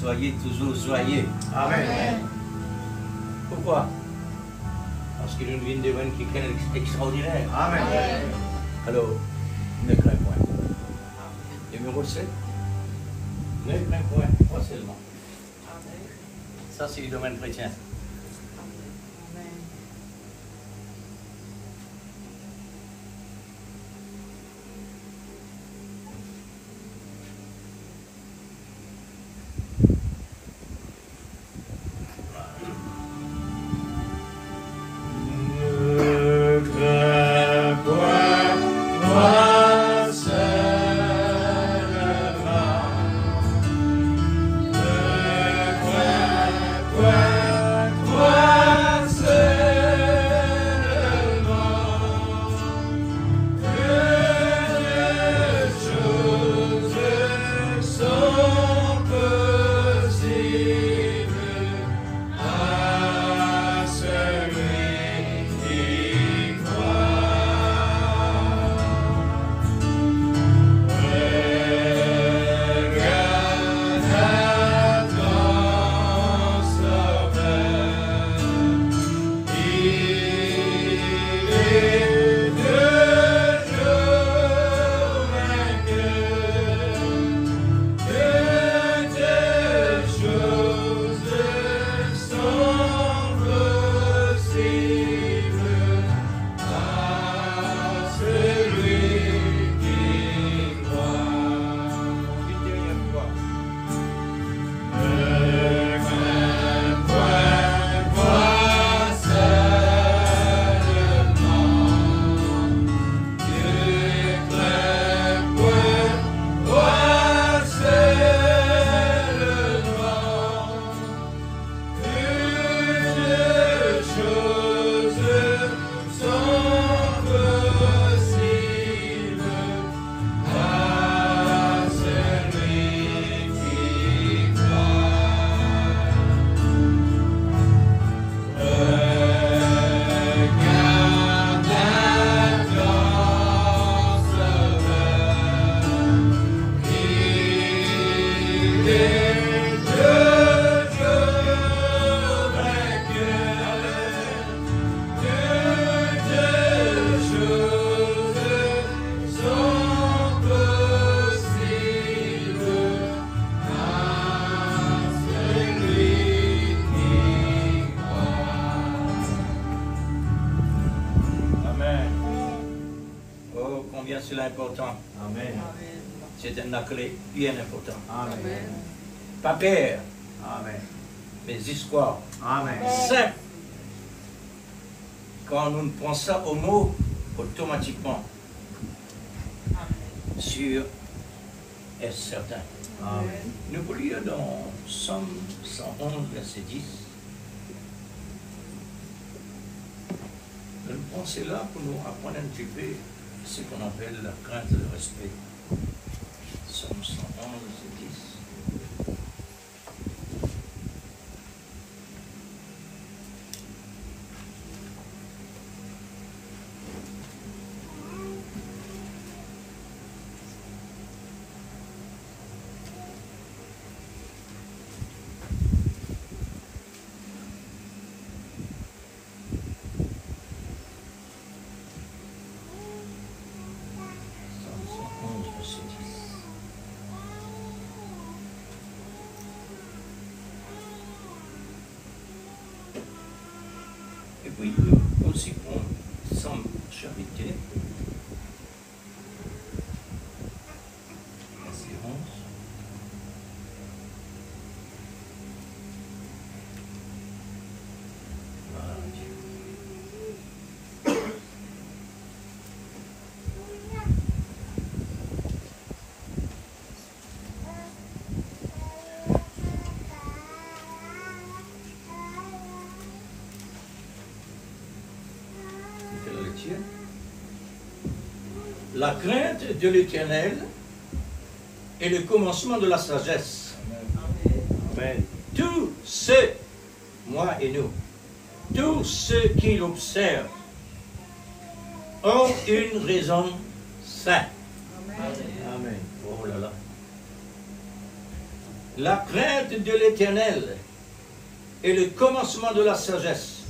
soyez toujours joyeux. Amen. Pourquoi? Parce que nous venons de voir quelqu'un d'extraordinaire. Amen. Alors, ne crains point. Numéro 7. Ne crains point, pas seulement. Ça, c'est le domaine chrétien. C'est important. Amen. C'est un clé bien important. Amen. Pas peur, Amen. mais espoir. Amen. Simple. Quand nous pensons au mot, automatiquement, sûr et certain. Amen. Nous lisons dans Somme 111, verset 10. Nous pensons là pour nous apprendre un petit peu ce qu'on appelle la crainte et le respect. Somme 111, verset 10. Et puis aussi pour Somme charité, verset 11. Voilà, Dieu. La crainte de l'Éternel est le commencement de la sagesse. Amen. Tous ceux, moi et nous, tous ceux qui l'observent ont une raison sainte. Amen. Oh là là. La crainte de l'Éternel est le commencement de la sagesse.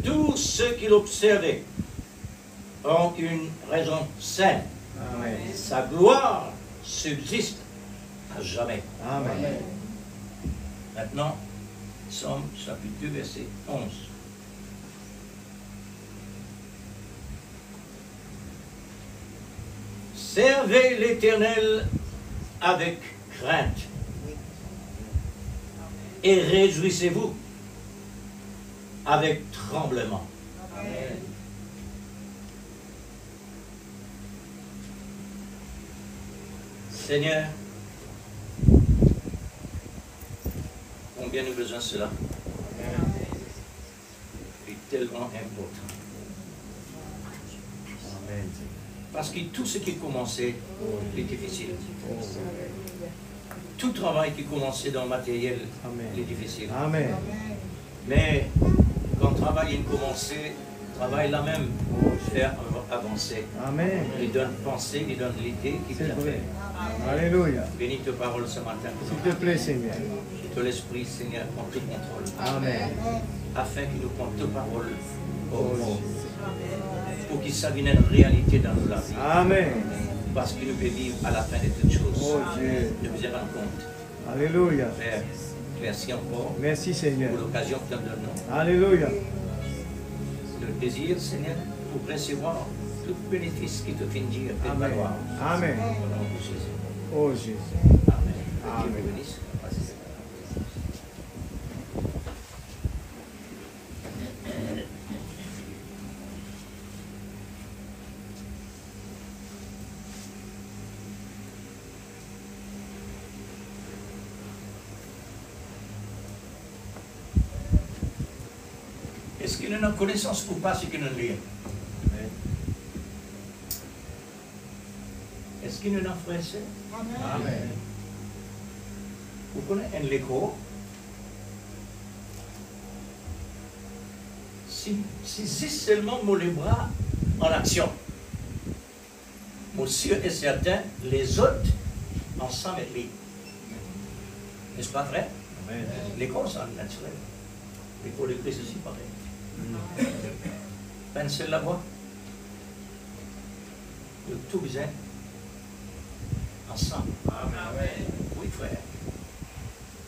Tous ceux qui l'observaient ont une raison saine. Amen. Sa gloire subsiste à jamais. Amen. Maintenant, Psaume chapitre 2, verset 11. Servez l'Éternel avec crainte et réjouissez-vous avec tremblement. Amen. Seigneur, combien nous besoin de cela est tellement important. Amen. Parce que tout ce qui commençait est difficile. Tout travail qui commençait dans le matériel est difficile. Amen. Mais quand le travail est commencé, le travail là même faire avancer. Amen. Il donne pensée, il donne l'idée qui C'est vient vrai. faire. Alléluia. Bénis ta parole ce matin. S'il te plaît, Seigneur. Que l'Esprit, Seigneur, prend tout contrôle. Amen. Afin qu'il nous prenne ta parole au mot. Pour qu'il s'avienne une réalité dans nos vies. Amen. Parce qu'il nous peut vivre à la fin de toutes choses. Oh Dieu. De vous rendre compte. Alléluia. Père, merci encore Merci, Seigneur. pour l'occasion que tu nous donnes. Alléluia. Le désir, Seigneur, pour recevoir tout bénéfice qui te fait dire de Amen. gloire. Amen. Au nom de Jésus. Oh Jésus. Amen. Que Dieu Amen. vous bénisse. Passez. Est-ce qu'il y a une connaissance ou pas ce qu'il y a une lire? Est-ce qu'il y a un frère? Amen. Vous connaissez un l'écho? Si seulement mon les bras en action, monsieur est certain, les autres ensemble et libres. N'est-ce pas vrai? Amen. L'école, c'est naturel. L'école de Christ aussi, pareil. Pensez la voix. De tout besoin. Ensemble. Amen. Oui, frère.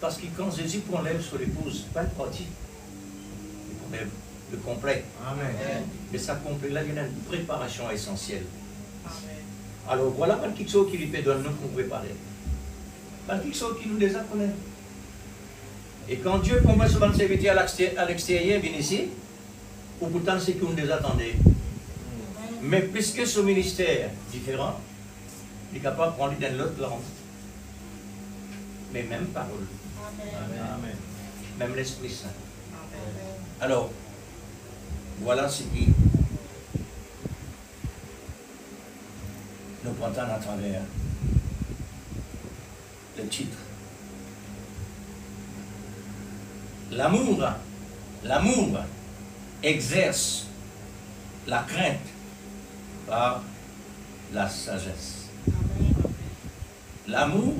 Parce que quand Jésus prend l'œuvre sur l'épouse, pas une partie. Il prend le complet. Amen. Mais ça complet, là, il y a une préparation essentielle. Alors voilà pas quelque chose qui lui peut donner nous pour préparer. Pas quelque chose qui nous déjà connaît. Et quand Dieu prend ce bon serviteur à l'extérieur, vient ici, ou pourtant c'est qu'on les attendait. Mais puisque ce ministère est différent, il est capable de prendre dans l'autre langue. Mais même parole. Amen. Même l'Esprit Saint. Alors, voilà ce qui nous prend à travers le titre. L'amour exerce la crainte par la sagesse. L'amour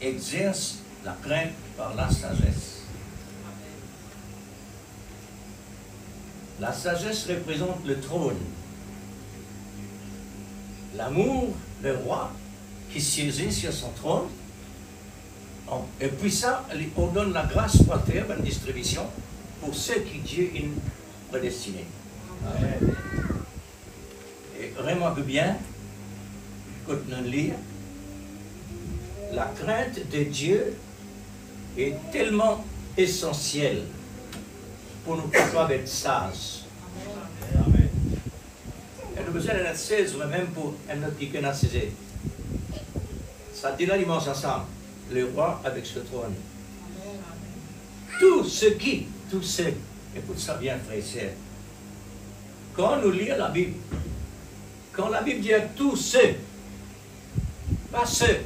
exerce la crainte par la sagesse. La sagesse représente le trône. L'amour, le roi qui siégeait sur son trône. Et puis ça, on donne la grâce pour faire une distribution pour ceux qui Dieu a prédestinés. Amen. Et remarque bien, quand nous lisons, la crainte de Dieu est tellement essentielle pour nous capables d'être sages. Amen. Et nous besoin d'être sages, même pour un autre qui connaît saisi. Ça dit là l'immense ensemble. Le roi avec ce trône. Tout ce qui, écoute ça bien, frère et sœur. Quand nous lisons la Bible, quand la Bible dit à tous ceux, pas ceux,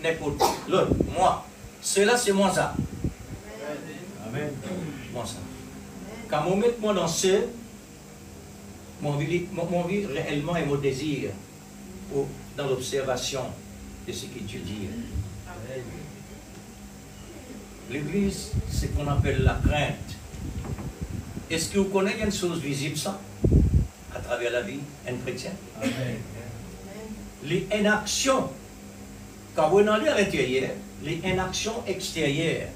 n'importe l'autre, moi, ceux-là c'est moi ça. Amen. Moi ça. Quand on met moi dans ceux, mon vie réellement et mon désir dans l'observation de ce que Dieu dit. L'église, c'est ce qu'on appelle la crainte. Est-ce que vous connaissez une chose visible, ça, à travers la vie, un chrétien? Amen. Les inactions, quand vous êtes dans l'intérieur, les inactions extérieures.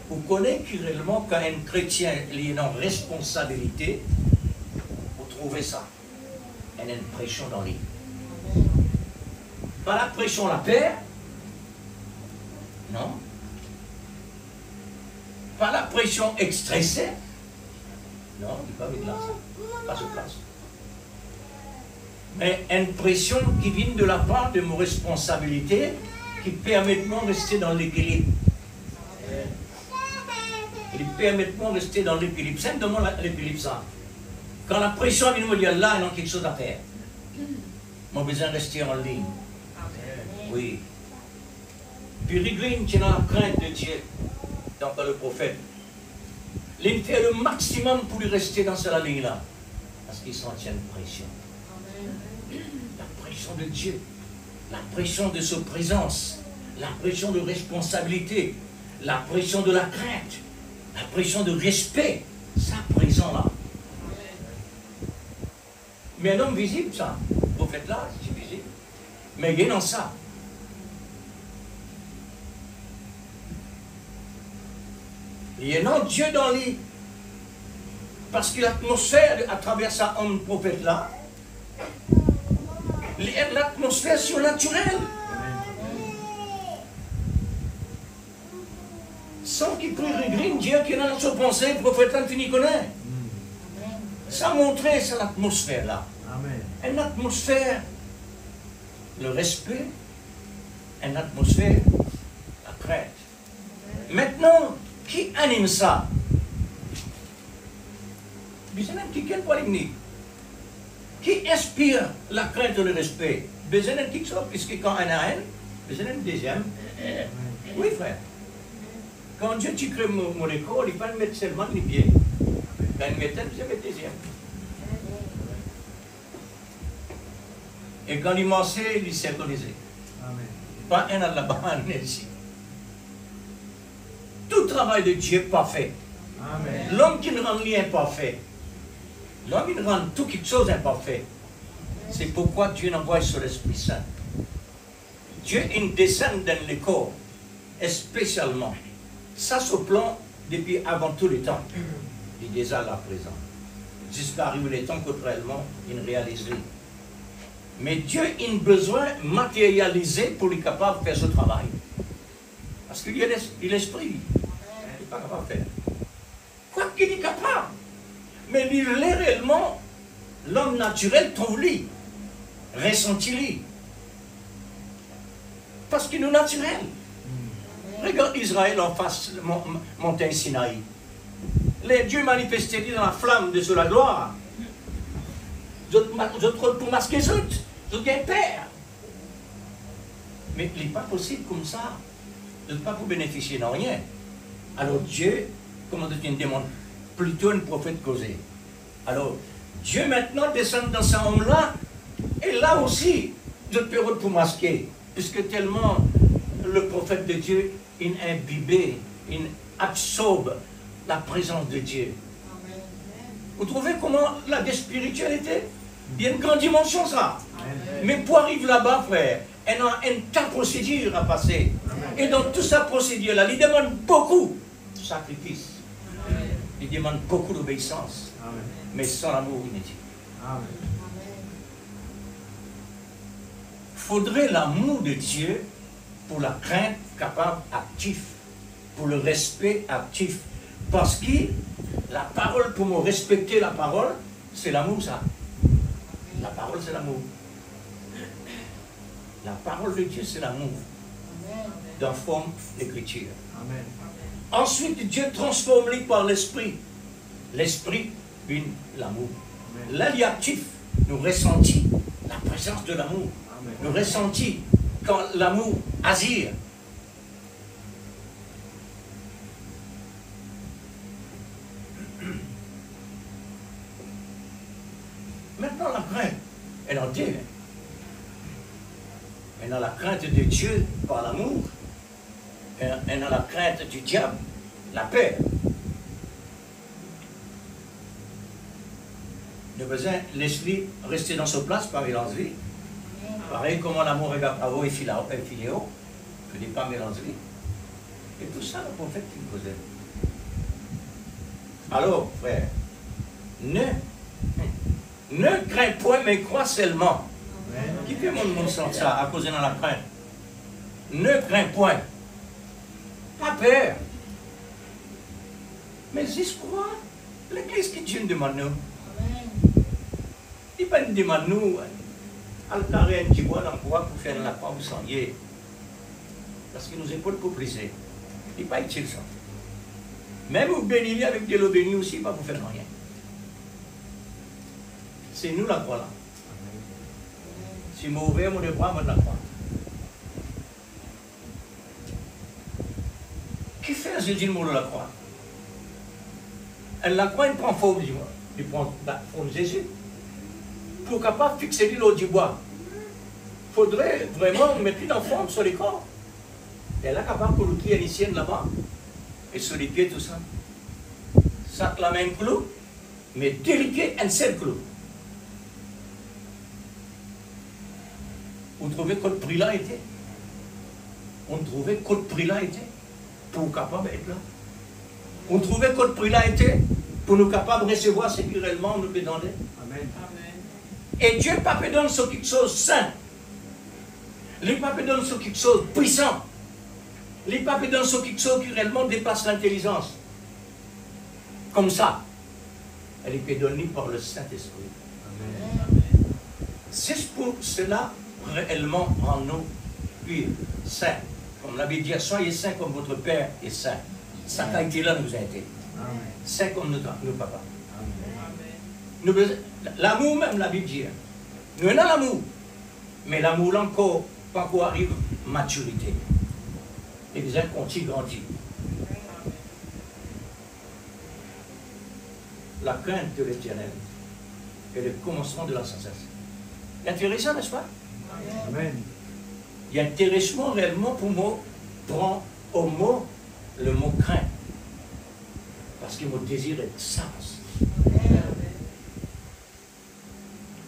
Vous connaissez que réellement, quand un chrétien est une responsabilité, vous trouvez ça. Il y a une pression dans lui. Pas la pression la paix, non. Pas la pression stressée, non, il pas avec là, pas sur place. Mais une pression qui vient de la part de mon responsabilité, qui permet de moi rester dans l'équilibre. Qui permet de moi rester dans l'équilibre. C'est simplement l'équilibre, ça. Quand la pression vient me dire là, il y a quelque chose à faire. J'ai besoin de rester en ligne. Oui. Puis Riglin, qui est dans la crainte de Dieu, dans le prophète, il fait le maximum pour lui rester dans cette ligne-là. Parce qu'il s'en tient une pression. La pression de Dieu, la pression de sa présence, la pression de responsabilité, la pression de la crainte, la pression de respect, ça présent là. Mais un homme visible, ça, le prophète là, c'est visible. Mais il est dans ça. Il y a non Dieu dans lui. Parce que l'atmosphère, à travers ça, homme prophète là, l'atmosphère surnaturelle. Sans qu'il puisse regretter Dieu qui est dans sa pensée, le prophète là, fini connaît. Ça montrait cette atmosphère là. Une atmosphère, le respect, une atmosphère, la crainte. Maintenant, qui anime ça? Quelle polémique? Qui inspire la crainte et le respect? Besoin d'un quelque chose, puisque quand on a un, besoin d'un deuxième. Oui, frère. Quand Dieu tu crées mon école, il ne va pas mettre seulement les pieds. Quand il met un, il met deuxième. Et quand il mangeait, il synchronisait. Pas un à la banane ici. Tout travail de Dieu est parfait. L'homme qui ne rend rien parfait. L'homme il rend tout quelque chose imparfait. C'est pourquoi Dieu envoie sur l'Esprit Saint. Dieu il descend dans le corps, spécialement. Ça se plan depuis avant tous les temps. Il est déjà là présent. Jusqu'à arriver les temps qu'autrement, il réaliserait. Mais Dieu a besoin de matérialiser pour être capable de faire ce travail. Parce qu'il y a l'esprit. Il n'est pas capable de faire. Quoi qu'il est capable. Mais il est réellement, l'homme naturel trouve-lui, ressentit-lui. Parce qu'il est naturel. Regarde Israël en face de montagne Sinaï. Les dieux manifestés dans la flamme de la gloire. D'autres pour masquer ça. D'autres bien père. Mais il n'est pas possible comme ça. De ne pas vous bénéficier de rien. Alors Dieu, comment Dieu demande, plutôt un prophète causé. Alors, Dieu maintenant descend dans cet homme-là, et là aussi, de période pour masquer, puisque tellement le prophète de Dieu, il imbibé, il absorbe la présence de Dieu. Amen. Vous trouvez comment la spiritualité? Il y a une grande dimension, ça. Amen. Mais pour arriver là-bas, frère, il y a une tas de procédures à passer. Amen. Et dans toute cette procédure-là, il demande beaucoup de sacrifice. Amen. Il demande beaucoup d'obéissance. Mais sans l'amour inutile. Il faudrait l'amour de Dieu pour la crainte capable actif, pour le respect actif. Parce que la parole, pour me respecter la parole, c'est l'amour, ça. La parole, c'est l'amour. La parole de Dieu, c'est l'amour. Dans forme d'écriture. Ensuite, Dieu transforme-les par l'esprit. L'esprit, l'amour. Là, il est actif. Nous ressentons la présence de l'amour. Nous ressentons quand l'amour agit. Maintenant, la crainte, elle en Dieu. Maintenant, la crainte de Dieu par l'amour, et dans la crainte du diable, la peur. Nous besoin laisser rester dans sa place par mélanger. Pareil comme l'amour est bravo et filéo, que n'est pas mélangé. Et tout ça, le prophète qui nous causait. Alors, frère, ne crains point, mais crois seulement. Qui fait mon monde sans ça, à cause de la crainte? Ne crains point. Pas peur. Mais juste crois. L'église qui Dieu nous demande nous. Il ne demande nous. Al carré un petit bois dans le bois pour faire la croix, vous sentiez. Parce qu'il nous épaule pour briser. Il n'est pas utile ça. Même vous bénissez avec de l'eau bénie aussi, pas pour faire rien. C'est nous la croix là. Si je m'ouvre mon bras, moi de la croix. Qui fait Jésus le mot de la croix? La croix, il prend forme du bois. Il prend la forme de Jésus. Pour capable de fixer l'eau du bois, il faudrait vraiment mettre en forme sur les corps. Et là, capable de coloquer l'icienne là-bas. Et sur les pieds, tout ça. Ça la main clou, mais délicat un seul clou. Vous trouvez que le prix là était? On trouvait que le prix là était pour capable d'être là. On trouvait que le prix là était pour nous capables de recevoir ce qui réellement nous peut donner. Amen. Et Dieu ne peut pas donner sur quelque chose de saint. Il ne peut pas donner sur quelque chose de puissant. Il ne peut pas donner sur quelque chose qui réellement dépasse l'intelligence. Comme ça. Elle est donnée par le Saint-Esprit. C'est pour cela réellement en nous purs, saints. Comme la Bible dit, soyez saints comme votre Père est saint. Sa qualité-là nous a été. Saints comme nos papas. L'amour même, la Bible dit. Nous avons l'amour. Mais l'amour là encore, pas encore arrive maturité. Et bien continue de grandir. La crainte de l'Éternel est le commencement de la sagesse. Intéressant, n'est-ce pas? Amen. Il y a intéressement réellement pour moi, prend au mot le mot crainte. Parce que mon désir est sage.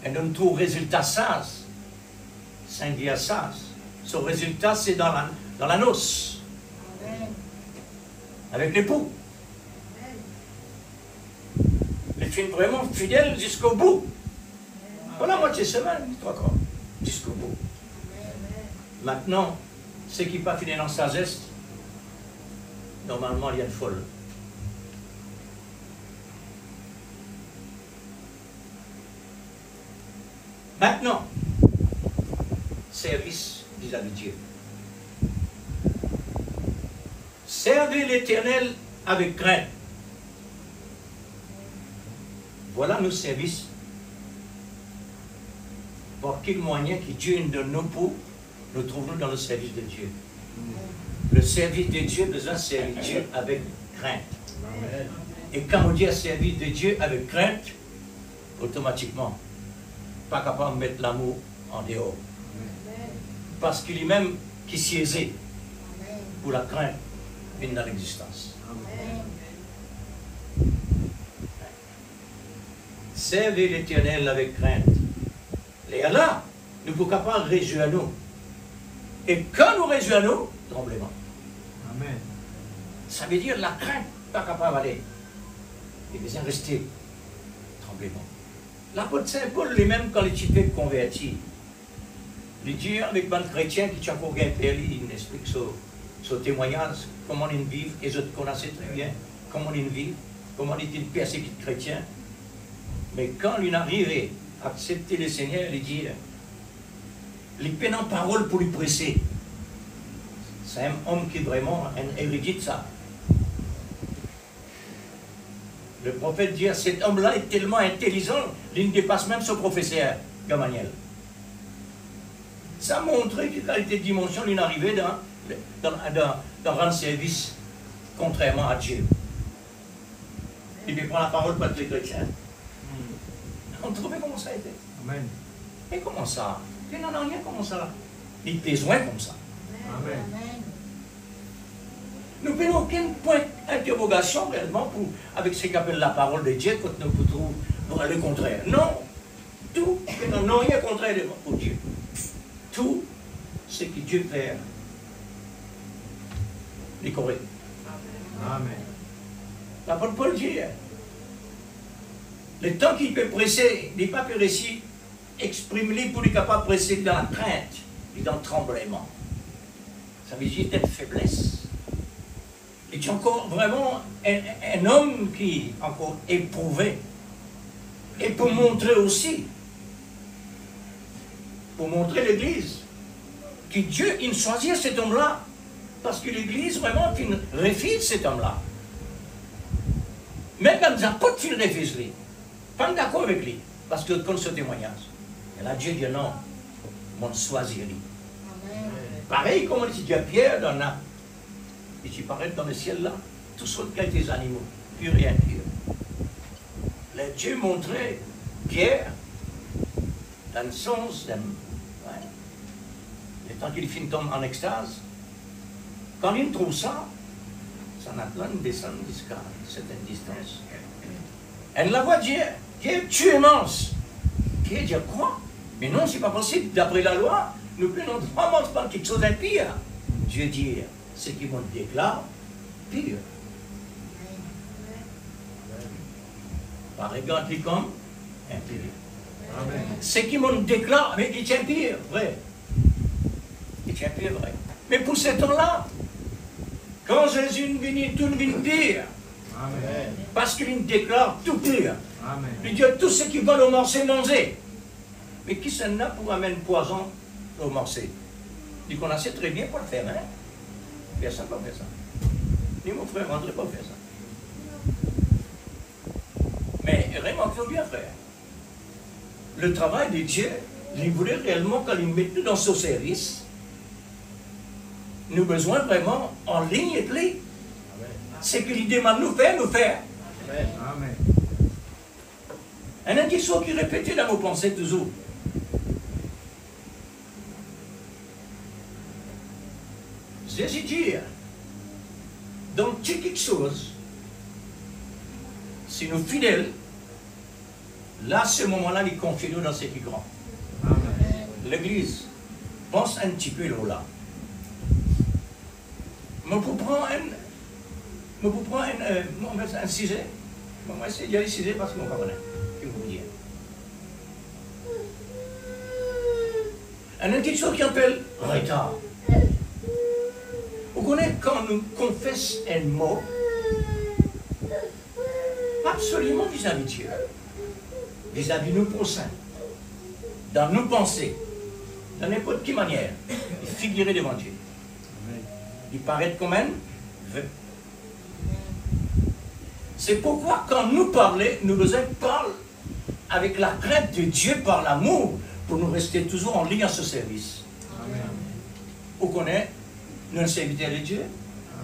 Et nous trouve résultat sage. Singulier sage. Son résultat, c'est dans la noce. Avec l'époux. Les filles vraiment fidèles jusqu'au bout. Voilà moitié semaine, trois quarts. Jusqu'au bout. Maintenant, ceux qui ne sont pas fidèles en sagesse, normalement, il y a une folle. Maintenant, service vis-à-vis de Dieu. Servez l'Éternel avec crainte. Voilà nos services. Par quel moyen que Dieu nous donne nous pour nous trouvons dans le service de Dieu. Le service de Dieu, besoin de servir Dieu avec crainte. Amen. Et quand on dit un service de Dieu avec crainte, automatiquement, pas capable de mettre l'amour en dehors. Amen. Parce qu'il est même qui siégeait pour la crainte vient dans l'existence. Servez l'Éternel avec crainte. Et là, nous pouvons capables de réjouir nous. Et quand nous réjouissons, tremblement. Amen. Ça veut dire la crainte, pas capable d'aller. Il besoin de rester. Tremblement. L'apôtre Saint Paul, lui-même, quand il était converti, il dit avec un chrétien qui tient encore un père, il explique son témoignage, comment ils vivent, et je connaissais très bien comment ils vivent, comment ils étaient persécutés chrétiens. Mais quand il arrive à accepter le Seigneur, il dit, il peine en parole pour lui presser. C'est un homme qui est vraiment un érudit de ça. Le prophète dit, cet homme-là est tellement intelligent, il dépasse même son professeur, Gamaliel. Ça montre que qualité de dimension, il est arrivé dans rendre service contrairement à Dieu. Il lui prend la parole pour les chrétiens. On trouvait comment ça a été. Amen. Et comment ça? Il n'en a rien comment ça. Il besoin comme ça. Amen. Nous n'avons aucun point d'interrogation réellement avec ce qu'appelle la parole de Dieu quand nous trouvons le contraire. Non. Tout, non, il y a contraire pour Dieu. Tout ce que Dieu fait est correct. Amen. L'apôtre Paul dit, le temps qu'il peut presser, il n'est pas réussi exprimer pour être capable de presser dans la crainte et dans le tremblement. Ça veut dire une faiblesse. Et tu es encore vraiment un homme qui est encore éprouvé. Et pour montrer aussi, pour montrer l'Église, que Dieu, il choisit cet homme-là, parce que l'Église, vraiment, il refuse cet homme-là. Même quand les apôtres, ils refusent lui. Pas d'accord avec lui, parce que comme ce témoignage. Et là, Dieu dit non, mon choisit lui. Pareil comme on dit à Pierre dans la. Et tu parais dans le ciel là, tous ceux qui ont des animaux, pur et impur. Le Dieu montrait Pierre dans le sens d'un. Ouais, le temps qu'il finit en extase, quand il trouve ça, ça n'a plein de descendre jusqu'à une certaine distance. Elle la voit dire, Pierre, tu es immense. Pierre dit quoi? Mais non, c'est pas possible. D'après la loi, nous prenons vraiment pas quelque chose d'impire. Dieu dit, ce qui me déclare, pire. Par regarde-lui comme impire. Ce qui me déclare, mais il tient pire, vrai. Il tient pire, vrai. Mais pour ce temps-là, quand Jésus vient, tout vient pire. Amen. Parce qu'il déclare tout pire. Amen. Il dit tout ce qui va le morcer, manger. Mais qui s'en a pour amener poison au morcer? Il dit qu'on a sait très bien pour le faire, hein? Personne ne peut faire ça. Ni mon frère André ne peut faire ça. Mais vraiment, il faut bien faire. Le travail de Dieu, il voulait réellement qu'il mette nous dans son service. Nous avons besoin vraiment en ligne avec lui. Ce qu'il demande nous faire, nous faire. Amen. Un indice qui répétait dans vos pensées toujours. Jésus dit, donc c'est quelque chose, si nous fidèles, là, ce moment-là, il confie nous dans ce qui est grand. L'Église pense un petit peu là. Mais pour prendre un sujet, on va essayer d'y aller sujet parce qu'on connaît. Que vous dire. Un petit chose qui appelle retard. Vous connaissez quand nous confessons un mot, absolument vis-à-vis de Dieu, vis-à-vis de nos prochains, dans nos pensées, dans n'importe quelle manière, il figurait devant Dieu. Il paraît comme un vœu. C'est pourquoi quand nous parlons, nous devons parler avec la crainte de Dieu par l'amour pour nous rester toujours en ligne à ce service. Amen. Vous connaissez un serviteur de Dieu?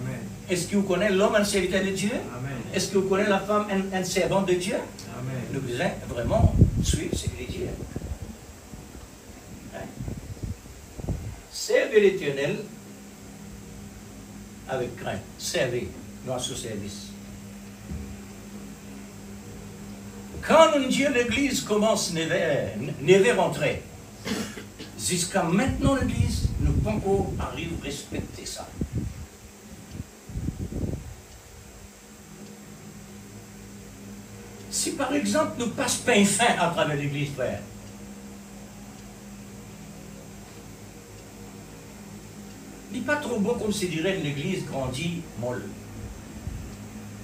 Amen. Est-ce que vous connaissez l'homme un serviteur de Dieu? Amen. Est-ce que vous connaissez la femme un servant de Dieu? Amen. Nous devons vraiment suivre ce qu'il dit. Hein? Servez l'Éternel avec crainte. Servez dans ce service. Quand nous disons l'Église commence à rentrer, jusqu'à maintenant l'Église, nous ne pouvons pas arriver à respecter ça. Si par exemple nous passons pain fin à travers l'Église, frère, il n'est pas trop bon comme se dirait l'Église grandit molle.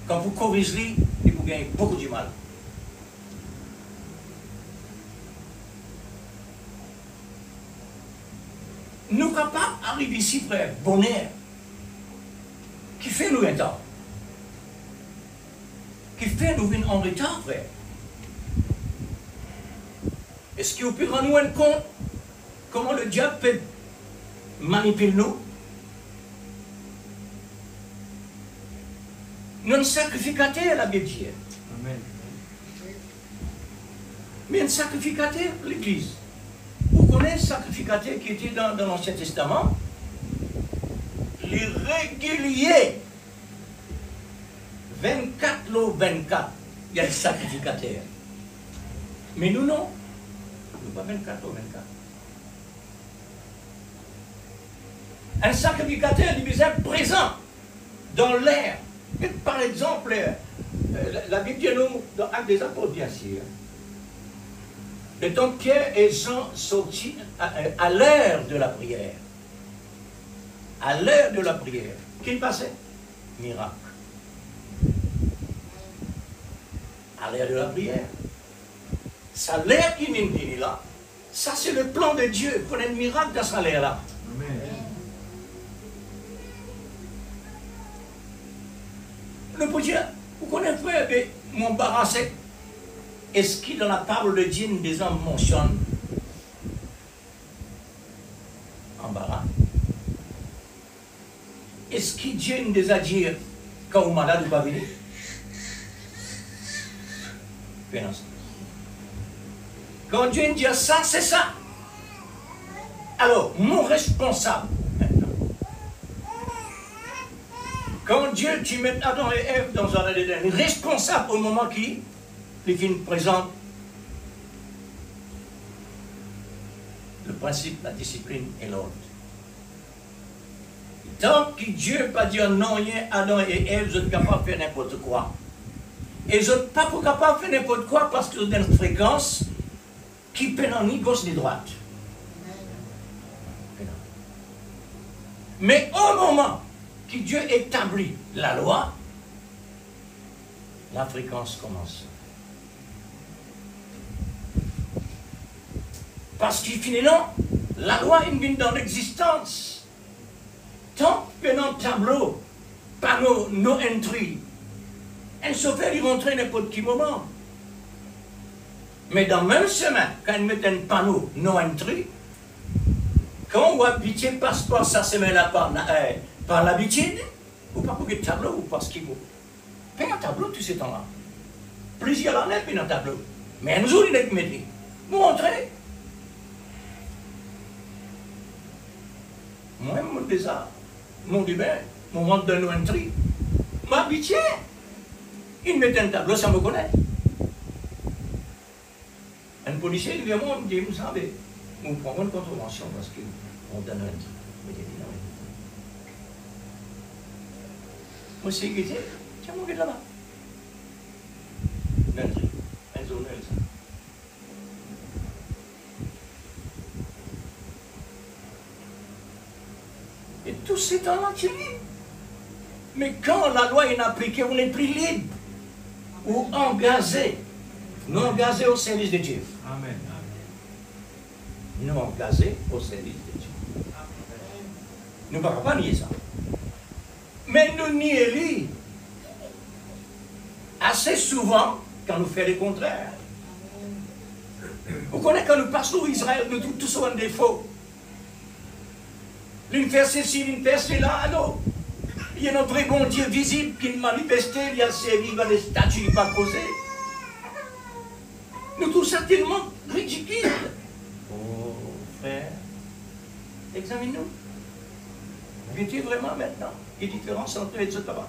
Quand vous corrigez, vous gagnez beaucoup du mal. Nous ne pouvons pas arriver ici, frère, bonheur, qui fait nous un temps, qui fait nous venir en retard, frère. Est-ce que vous pouvez rendre nous compte comment le diable peut manipuler nous? Nous sommes sacrificataires, la Bible dit. Amen. Mais un sacrificateur, l'Église. Vous connaissez le sacrificateur qui était dans l'Ancien Testament? Les réguliers 24 lots, 24, il y a le sacrificateur. Mais nous, non. Nous, pas 24 lots, 24. Un sacrificateur est déjà présent dans l'air. Par exemple, la Bible dit nous, dans Actes des Apôtres, bien sûr. Et donc Pierre et Jean sortis à l'heure de la prière. À l'heure de la prière. Qu'il passait? Miracle. À l'heure de la prière. Ça l'air qui nous dit là, ça c'est le plan de Dieu. Pour un miracle dans ce l'air-là. Amen. Le projet, vous connaissez frère, mon embarrassé. Est-ce qu'il dans la parole de Dieu des hommes mentionne embarras? Est-ce qu'il Dieu nous a dit quand vous malade ou pas venir? Quand Dieu nous dit ça, c'est ça. Alors, mon responsable, maintenant, quand Dieu, tu mets Adam et Ève dans un Éden, responsable au moment qui les films présentent le principe, la discipline et l'ordre. Tant que Dieu ne pas dire non, Adam et Ève, vous êtes capables de faire n'importe quoi. Et vous n'êtes pas capables de faire n'importe quoi parce que vous avez une fréquence qui peut ni gauche ni droite. Mais au moment que Dieu établit la loi, la fréquence commence. Parce qu'il finit là, la loi est venue dans l'existence. Tant que dans le tableau, panneau, no entry, elle se fait y rentrer n'importe quel moment. Mais dans le même chemin, quand ils mettent un panneau no entry, quand on voit habituer passeport, ça se met là par l'habitude, ou pas pour le tableau, ou parce qu'il faut. Fais un tableau tout ce temps-là. Plusieurs années, puis un tableau. Mais nous, il est mis. Vous montrez. Moi, je me dis ça. Je me dis, ben, je rentre dans l'entrée. M'habituer. Il met un tableau, ça me connaît. Un policier, il vient moi, il me dit, vous savez, vous prenez une contravention parce qu'on donne un truc. Je me dis, non, mais. Moi, c'est qui c'est? Tiens, mon gars là-bas. L'entrée. Un zone, ça. Et tout ces temps-là, tu es libre. Mais quand la loi est appliquée, on n'est plus libre. Ou engagé. Non engagé au service de Dieu. Amen. Non engagé au service de Dieu. Nous ne pouvons pas nier ça. Mais nous nions assez souvent quand nous faisons le contraire. Vous connaissez quand nous passons Israël, nous tous sommes un défaut. L'une fait ceci, l'une fait cela, alors. Il y a notre vrai bon Dieu visible qui manifesté, il y a servi, il y a des statues, il va poser. Nous trouvons ça tellement ridicule. Oh, frère, examine-nous. Vois-tu vraiment maintenant les différences entre eux et ce tabac?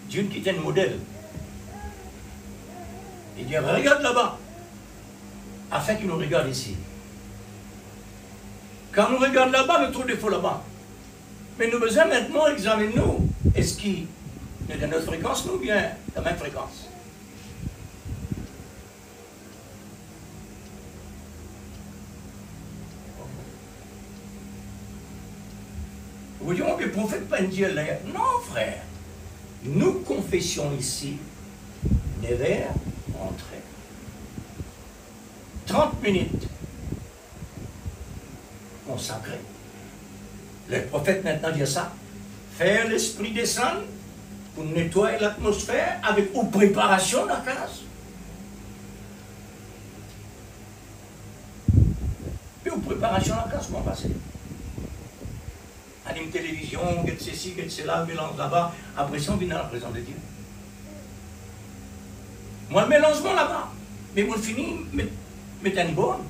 Dieu qui est un modèle. Il dit, regarde là-bas, afin qu'il nous regarde ici. Quand nous regardons là-bas, nous trouvons des faux là-bas. Mais nous besoin maintenant examiner nous. Est-ce qu'il est de notre fréquence, nous, bien la même fréquence? Vous dites, mais le prophète pas Dieu là. Non, frère. Nous confessions ici des vers entrer. 30 minutes consacrées. Le prophète maintenant dit ça. Faire l'esprit descendre pour nettoyer l'atmosphère avec une préparation de la classe. Et une préparation de la classe, comment passer? Anime télévision, get ceci, get cela, mélange là-bas. Après ça, on vient dans la présence de Dieu. Moi, le mélangement là-bas. Mais vous le finissez, mettez une bonne.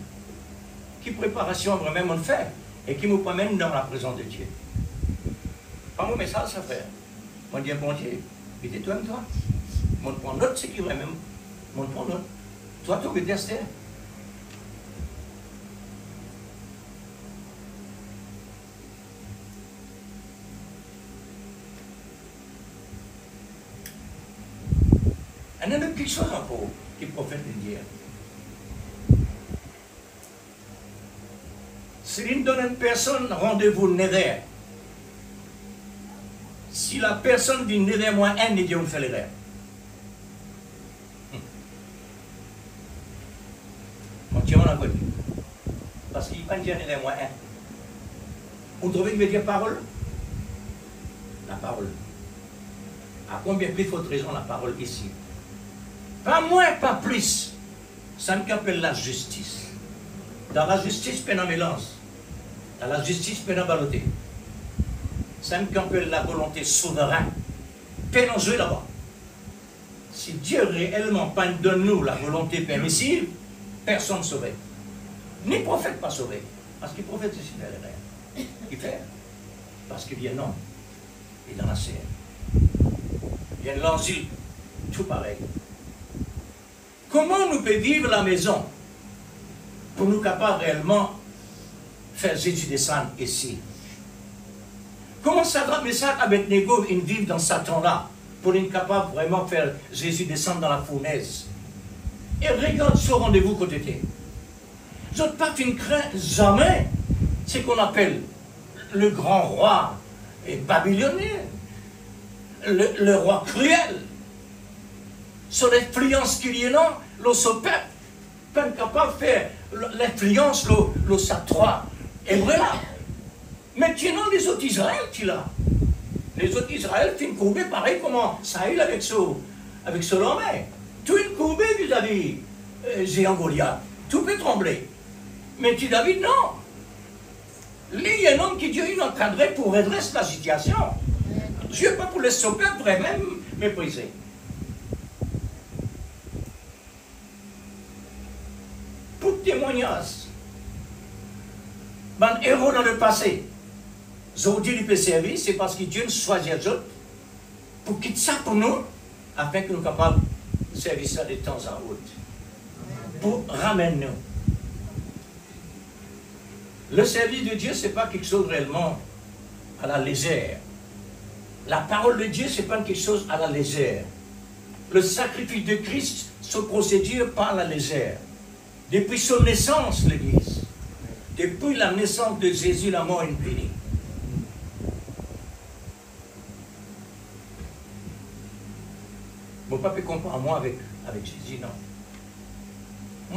qui préparation vraiment on fait et qui nous promène dans la présence de Dieu. Pas mon message à faire. Moi, dis bon Dieu, et toi, toi. Mon prend l'autre, c'est qui vraiment. Mon prend l'autre. Toi, tu veux tester. Il y a même quelque chose encore qui prophète de dire. Si il donne à une personne rendez-vous néder, si la personne dit néder moins un, il dit on fait l'erreur. On tient la côté. Parce qu'il ne peut pas dire néder moins un. Vous trouvez qu'il veut dire parole? La parole. À combien plus faut raison la parole ici? Pas moins, pas plus. Ça ne qu'appelle la justice. Dans la justice, peine en mélange. Dans la justice, peine en baloté. Ça ne qu'appelle la volonté souveraine. Peine en jouer là-bas. Si Dieu réellement donne nous la volonté permissive, personne ne saurait. Ni prophète pas sauvé. Parce qu'il prophète, c'est super rien. Il fait. Parce qu'il vient non. Et dans la serre. Il vient de l'asile. Tout pareil. Comment nous pouvons vivre la maison pour nous capables réellement faire Jésus descendre ici? Comment ça va, mais ça, Abednego, ils vivent dans Satan-là pour être capable vraiment faire Jésus descendre dans la fournaise? Et regarde ce rendez-vous côté t'es. Je n'ai pas une crainte jamais. C'est qu'on appelle le grand roi babylonien, le roi cruel. Sur l'influence qu'il y a là, le peuple, pas capable de faire l'influence, le satroit, et voilà. Mais tu as les autres Israël, tu l'as. Les autres Israël, tu as une courbée pareil comment Saül avec ce lomé. Tu as une courbée vis-à-vis géant Goliath. Tout peut trembler. Mais tu David, non. Lui, il y a un homme qui Dieu a encadré pour redresser la situation. Dieu pas pour laisser son peuple vraiment mépriser. Pour témoignage, un héros dans le passé, aujourd'hui il peut servir, c'est parce que Dieu nous choisit les autres pour quitter ça pour nous, afin que nous soyons capables de servir ça de temps à autre. Pour ramener nous. Le service de Dieu, ce n'est pas quelque chose réellement à la légère. La parole de Dieu, ce n'est pas quelque chose à la légère. Le sacrifice de Christ se procédure pas à la légère. Depuis son naissance, l'Église, depuis la naissance de Jésus, la mort infinie. Mon papa compare moi avec Jésus, non.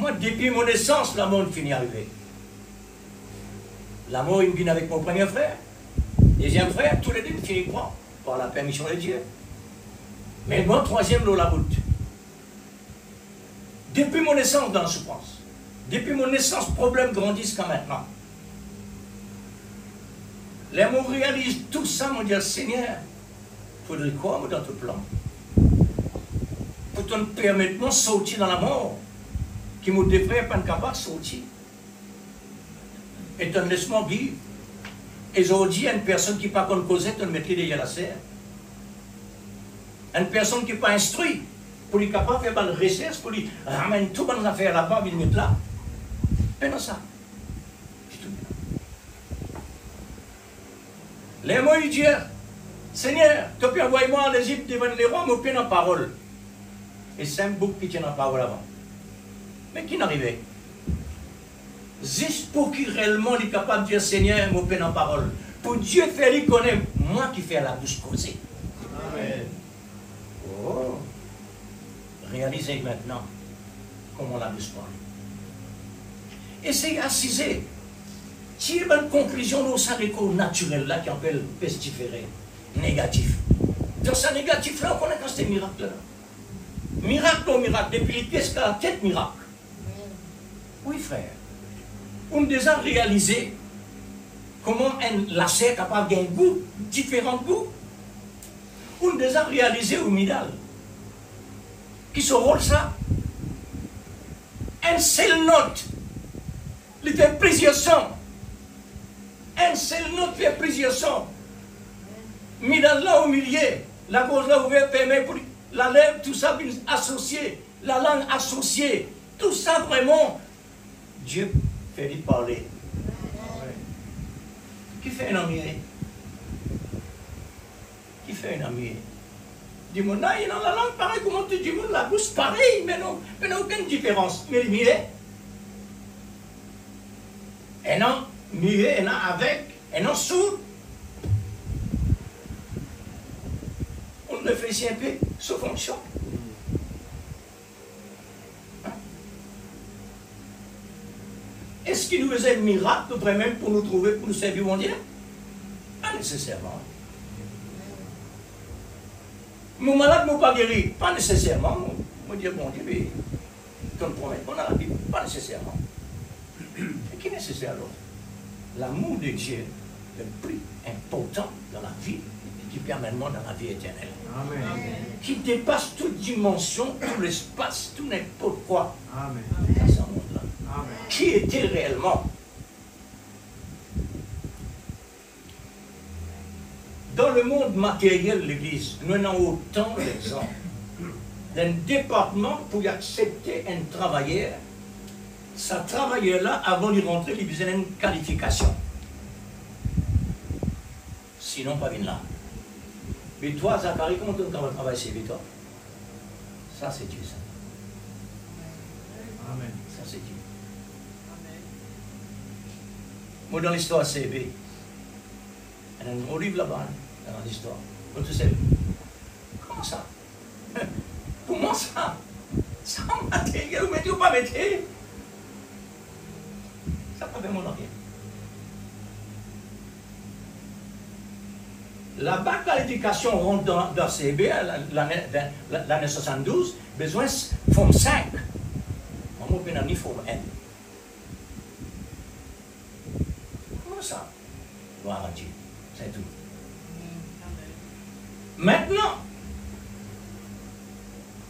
Moi, depuis mon naissance, la mort infinie est arrivée. La mort infinie avec mon premier frère, deuxième frère, tous les deux finissent par la permission de Dieu. Mais moi, troisième, dans la route. Depuis mon naissance dans la souffrance. Depuis mon naissance, problème grandit jusqu'à maintenant. Les mots réalisent tout ça, mon Dieu, Seigneur, il faudrait quoi, moi, dans ton plan? Pour te permettre de sortir dans la mort, qui me devrait pas capable de sortir. Et te laisse-moi vivre. Et aujourd'hui, il y a une personne qui n'a pas causé, tu le mettrais déjà la serre. Une personne qui n'est pas instruite, pour lui capable de faire une recherche, pour lui ramener tout dans les affaires là-bas, il le met là. Pendant ça. Les mots, il dit, Seigneur, tu peux envoyer moi en Égypte devant les rois, mais pas en parole. Et c'est un bouc qui tient en parole avant. Mais qui n'arrivait? Juste pour qu'il réellement est capable de dire, Seigneur, mon peine en parole. Pour Dieu faire lui connaître, moi qui fais la bouche causée. Amen. Oh. Réalisez maintenant comment la bouche parle. Essayez d'assiser. Si il y a une conclusion dans sa récolte naturelle là qui appelle pestiféré, négatif. Dans sa négatif là, on connaît quand c'était miracle là. Miracle ou miracle, depuis les pièces à la tête, miracle. Oui, frère. On a déjà réalisé comment un lacet est capable d'avoir un goût, différents goûts. On a déjà réalisé au Midal. Qui se rôle ça? Un seul note Il fait plusieurs sons. Un seul note fait plusieurs sons. Mis dans là au milieu, la cause là ouverte permet pour la lèvre, tout ça associé, la langue associée, tout ça vraiment, Dieu fait lui parler. Qui fait un ami? Qui fait un ami? Dis-moi, non, il a la langue pareille, comment tu dis, la bouche pareille, mais non, aucune différence. Mais muet, et non, muet, et non avec, et non sourd. On réfléchit un peu sur fonction. Hein? Est-ce qu'il nous faisait un miracle vraiment pour nous trouver, pour nous servir mon Dieu? Pas nécessairement. Mon malade ne m'a pas guéri, pas nécessairement. Moi, dire bon Dieu, mais comme promet, on a la Bible, pas nécessairement. Et qui est nécessaire alors? L'amour de Dieu, le plus important dans la vie, qui permanent dans la vie éternelle. Amen. Qui dépasse toute dimension, tout l'espace, tout n'importe quoi. Amen. Dans ce monde-là. Amen. Qui était réellement? Dans le monde matériel de l'Église, nous avons autant d'exemples d'un département pour y accepter un travailleur. Ce travailleur-là, avant de rentrer, il besoin d'une qualification. Sinon, pas venir là. Mais toi, Zacharie, comment tu travailles chez toi? Ça, c'est Dieu, ça. Amen. Ça, c'est Dieu. Moi, dans l'histoire CB, il y a un gros livre là-bas, dans l'histoire. Vous tu sais, comment ça? Pour moi, ça matériel, vous mettez ou pas mettez? Ça n'a pas vraiment rien. La bac à l'éducation rentre dans CB l'année 72, besoin de forme 5. On peut en forme N. Comment ça? Gloire à Dieu. C'est tout. Maintenant,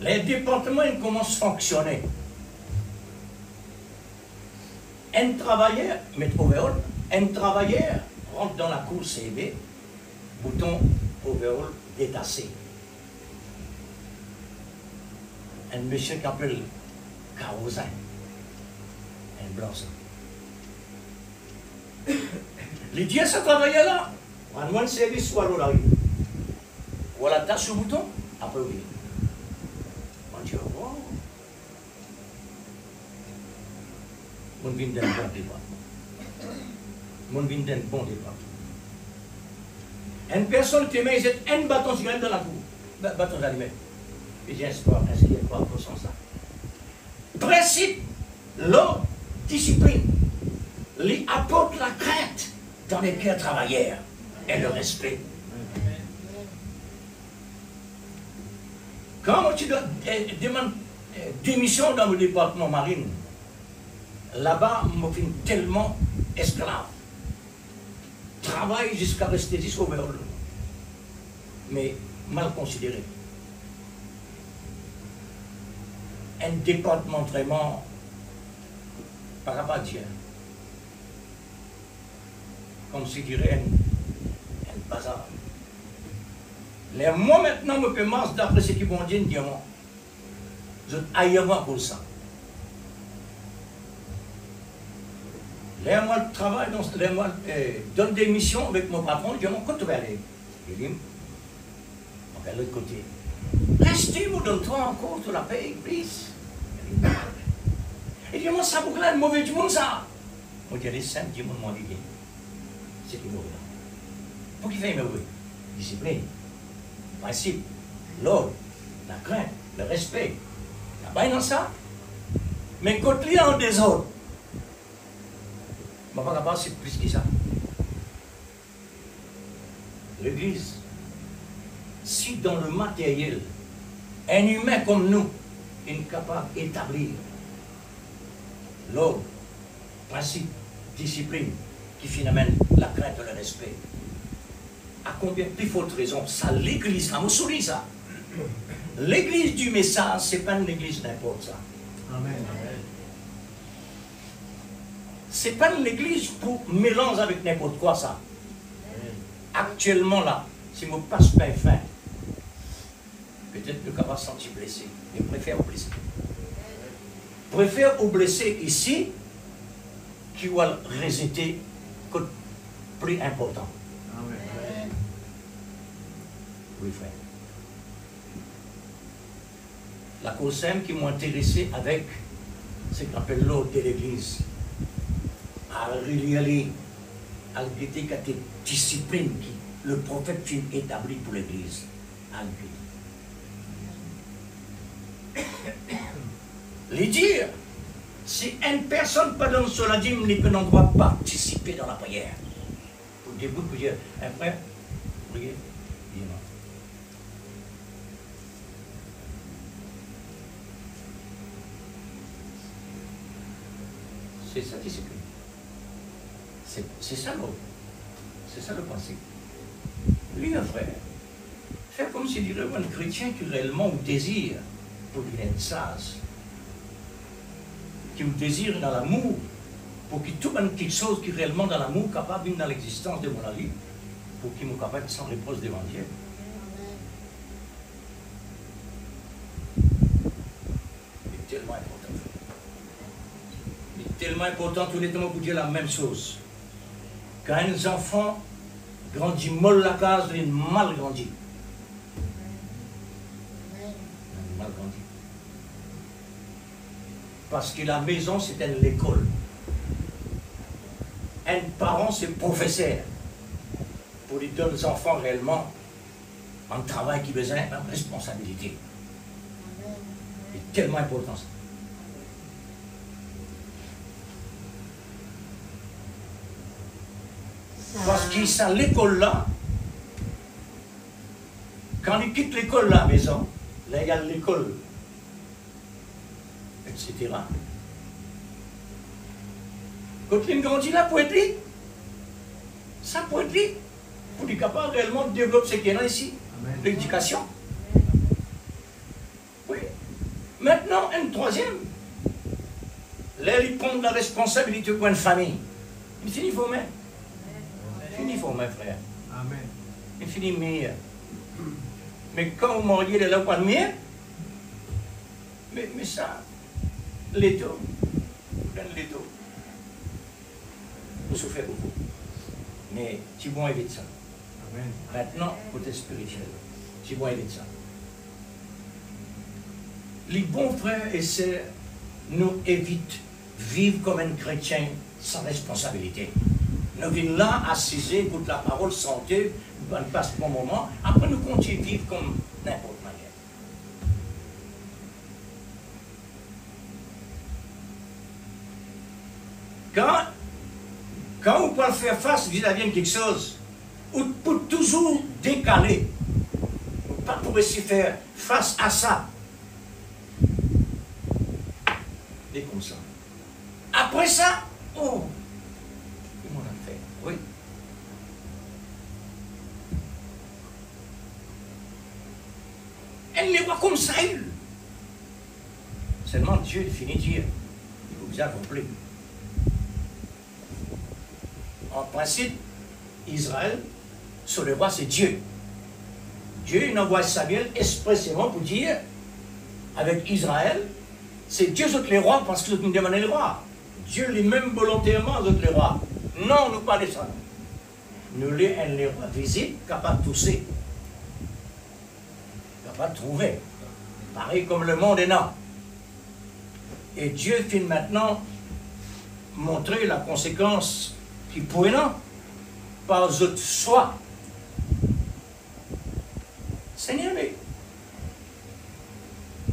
les départements commencent à fonctionner. Un travailleur, un travailleur rentre dans la cour CB, bouton overall détaché. Un monsieur qui appelle Carosin, un blanc. Les dieux se travaillaient là. On a un service soit l'eau là. Voilà, tâche le bouton, après oui. On dit, wow. Mon vin d'un bon débat. Mon vin d'un bon débat. Une personne qui met un bâton cigarette dans la cour. Bâton d'allumé. Et j'ai espoir, est-ce qu'il y a quoi pour ça? Principe, l'ordre, discipline, lui apporte la crainte dans les cœurs travailleurs et le respect. Quand tu demandes démission dans le département marine, là-bas, on me fait tellement esclave. Travaille jusqu'à rester jusqu'au verre, mais mal considéré. Un département vraiment par rapport à Dieu. Comme si dirait un bazar. Moi maintenant, je peux marcher d'après ce qui vont dire, je aille moi pour ça. Moi, je travaille, donne des missions avec mon patron, je dis, quand tu vas aller? Il dit, on va de l'autre côté. Restez, moi, donne-toi encore, tu la payes, please. Il dit, moi, ça pour là, mauvais du monde, ça. Moi, je dis, les saints, du monde m'ont dit, c'est qui mauvais. Pour qui fait mauvais? Discipline, principe, l'ordre, la crainte, le respect. Là-bas, dans ça. Mais quand il y a un désordre, ma part, c'est plus que ça. L'Église, si dans le matériel, un humain comme nous est capable d'établir l'ordre, principe, discipline, qui finalement la crainte et le respect, à combien plus forte raison, ça l'Église, ça me sourit ça. L'Église du message, ce n'est pas une Église n'importe ça. Amen. c'est pas l'église pour mélange avec n'importe quoi, ça. Actuellement, là, si mon passe pain fin, peut-être que je va se sentir blessé. Mais je préfère vous blesser. Je préfère vous blesser ici, qui va résulter que plus important. Amen. Oui, frère. La cause qui m'a intéressé avec ce qu'on appelle l'ordre de l'église. À relier à la discipline qui le prophète film établi pour l'église. Les dire, si une personne pas dans cela dit, il ne doit pas participer dans la prière. Pour dire, pour dire, un frère, priez, dis-moi. C'est ça discipline. C'est ça l'autre. C'est ça le principe. Lui, un frère, faire comme s'il dirait un chrétien qui réellement ou désire pour qu'il ait une sage, qui désire dans l'amour, pour qu'il trouve quelque chose qui est réellement dans l'amour, capable de dans l'existence de mon vie, pour qu'il me capable sans l'épreuve de l'évangile. C'est tellement important. C'est tellement important tous les temps pour dire la même chose. Quand un enfant grandit molle la case, il est mal grandi. Mal grandi. Parce que la maison, c'est l'école. Un parent, c'est professeur. Pour lui donner aux enfants réellement un travail qui besoin de responsabilité. C'est tellement important ça. Parce qu'ils sont à l'école là, quand ils quittent l'école là, à la maison, là il y a l'école, etc. Quand ils grandissent là, pour être lui, ça peut être lui, pour être capable réellement de développer ce qu'il y a ici, l'éducation. Oui. Maintenant, un troisième, là ils prennent la responsabilité pour une famille. Il finit vos mains. Fini pour mes frères. Amen. Il finit meilleur. Mais quand vous m'auriez de la pas de mieux, mais ça, l'étau, vous donne l'étau. Vous souffrez beaucoup. Mais tu vas éviter ça. Amen. Maintenant, côté spirituel, tu vas éviter ça. Les bons frères et sœurs nous évitent de vivre comme un chrétien sans responsabilité. Nous venons là, assisés, écoute la parole, santé, on passe bon moment, après nous continuons à vivre comme n'importe manière. Quand vous pouvez faire face vis-à-vis de quelque chose, vous pouvez toujours décaler, pas pour essayer de faire face à ça. Et comme ça. Après ça, oh! Oui. Elle n'est pas comme ça, il. Seulement Dieu finit de dire, il faut bien accomplir. En principe, Israël, sur le roi, c'est Dieu. Dieu il envoie Samuel expressément pour dire, avec Israël, c'est Dieu autres les rois parce que nous demandons les rois. Dieu lui-même volontairement autres les rois. Non, nous pas de ça. Nous les rois visibles, capables de tousser, capables de trouver. Pareil comme le monde est là. Et Dieu finit maintenant montrer la conséquence qui pourrait non, par autres soi. Seigneur, mais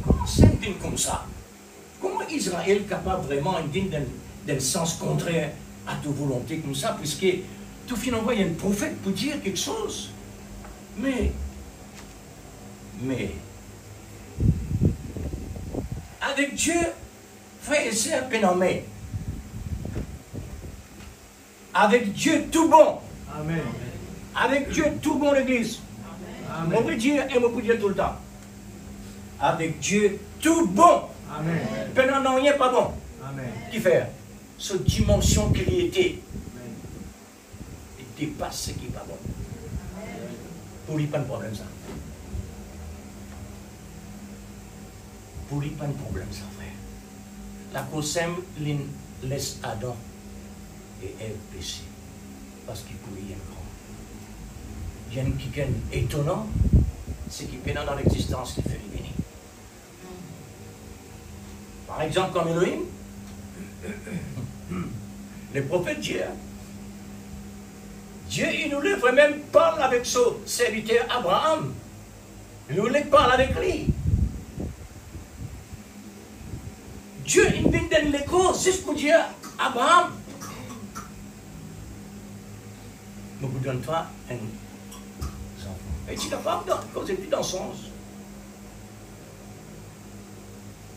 comment c'est une comme ça? Comment Israël est capable vraiment d'un sens contraire à toute volonté comme ça, puisque tout finalement il y a un prophète pour dire quelque chose. Mais avec Dieu, frère et sœur pénommé, avec Dieu tout bon. Amen. Avec Dieu tout bon l'église. Amen. On peut dire et on peut dire tout le temps. Avec Dieu tout bon. Amen. Pendant non, rien pas bon. Amen. Qui fait? cette dimension qu'il y était. Il dépasse ce qui n'est pas bon. Pour lui, pas de problème, ça. Pour lui, pas de problème, ça, frère. La cause simple, laisse Adam et Ève pécher. Parce qu'il pouvait y avoir. Il y a une qui est étonnant, c'est qu'il pénètre dans l'existence qui fait le béni. Par exemple, comme Elohim, les prophètes Dieu, il nous lève même parle avec son serviteur Abraham. Il nous lève parle avec lui. Dieu, il vient donner les causes juste pour dire Abraham. Ne vous donne pas un enfant. Et tu n'as pas causé plus dans son sens.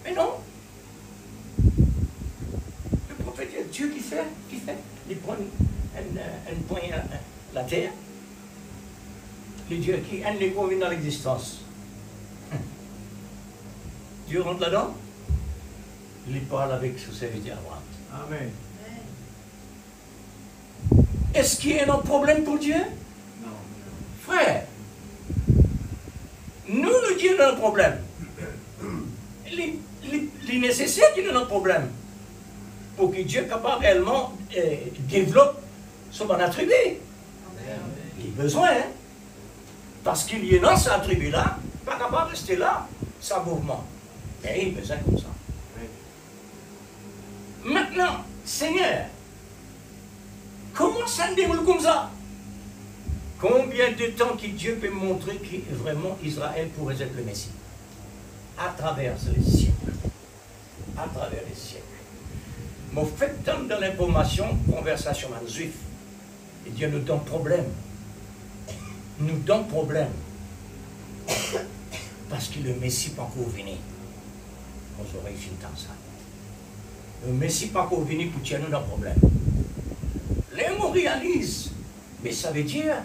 Mais non. Le prophète Dieu qui fait, il prend un point à la terre. Le Dieu qui a les dans l'existence. Dieu rentre là-dedans. Il parle avec son serviteur Abraham. Amen. Est-ce qu'il y a un problème pour Dieu? Non. Frère, nous, le Dieu, a un problème. Il est nécessaire qu'il ait un problème. Pour que Dieu capable réellement développe son attribut. Il a besoin, hein? Parce qu'il y est dans cet attribut-là, pas capable de rester là, sans mouvement. Mais il a besoin comme ça. Maintenant, Seigneur, comment ça se déroule comme ça? Combien de temps que Dieu peut montrer que vraiment Israël pourrait être le Messie? À travers les siècles. À travers les siècles. Mais faites tant dans l'information, conversation avec les Juifs. Et Dieu nous donne problème. Nous donne problème. Parce que le Messie n'est pas encore venu. Nos oreilles finissent ça. Le Messie n'est pas encore venu pour tirer nos problèmes. Les mots réalisent. Mais ça veut dire,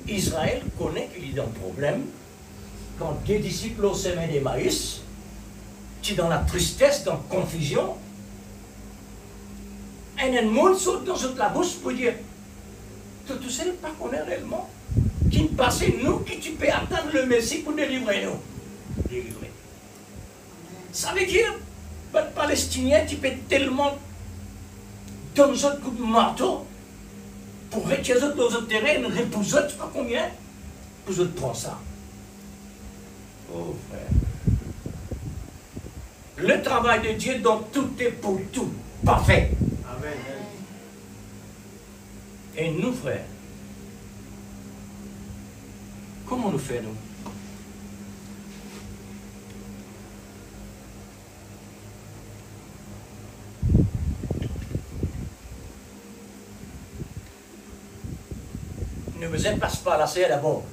Israël connaît qu'il y a un problème. Quand des disciples au sommet des maïs, tu es dans la tristesse, dans la confusion, et un monde saute dans la bouche pour dire, tu ne sais pas qu'on est réellement, qui passe nous, qui tu peux attendre le Messie pour délivrer nous. Délivrer. Ça veut dire, les Palestiniens, tu peux tellement donner un coup de marteau pour retirer dans autres terrains, repousser, tu sais pas combien, pour eux prendre ça. Oh frère. Le travail de Dieu, donc tout est pour tout, parfait. Amen. Et nous, frères, comment nous faisons nous? Nous ne besoin passe par la serre d'abord.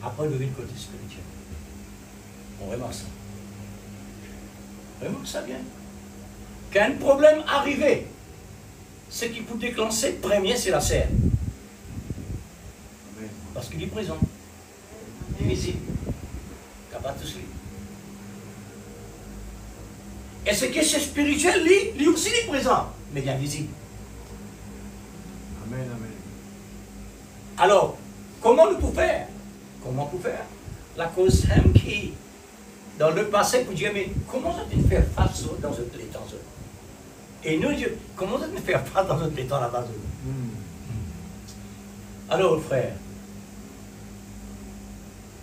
Après, nous venons côté spirituel. On remarque ça. On remarque ça bien. Quand un problème arrive, ce qui peut déclencher premier, c'est la serre. Parce qu'il est présent. Il est visible. Capable de suivre. Et ce qui est spirituel, lui aussi il est présent, mais il est invisible. Amen, amen. Alors, comment nous pouvons faire? Comment nous faire? La cause même qui, dans le passé, pour dire, mais comment ça peut faire face dans un temps? Et nous, Dieu, comment ça peut faire face dans un temps là-bas? Alors, frère,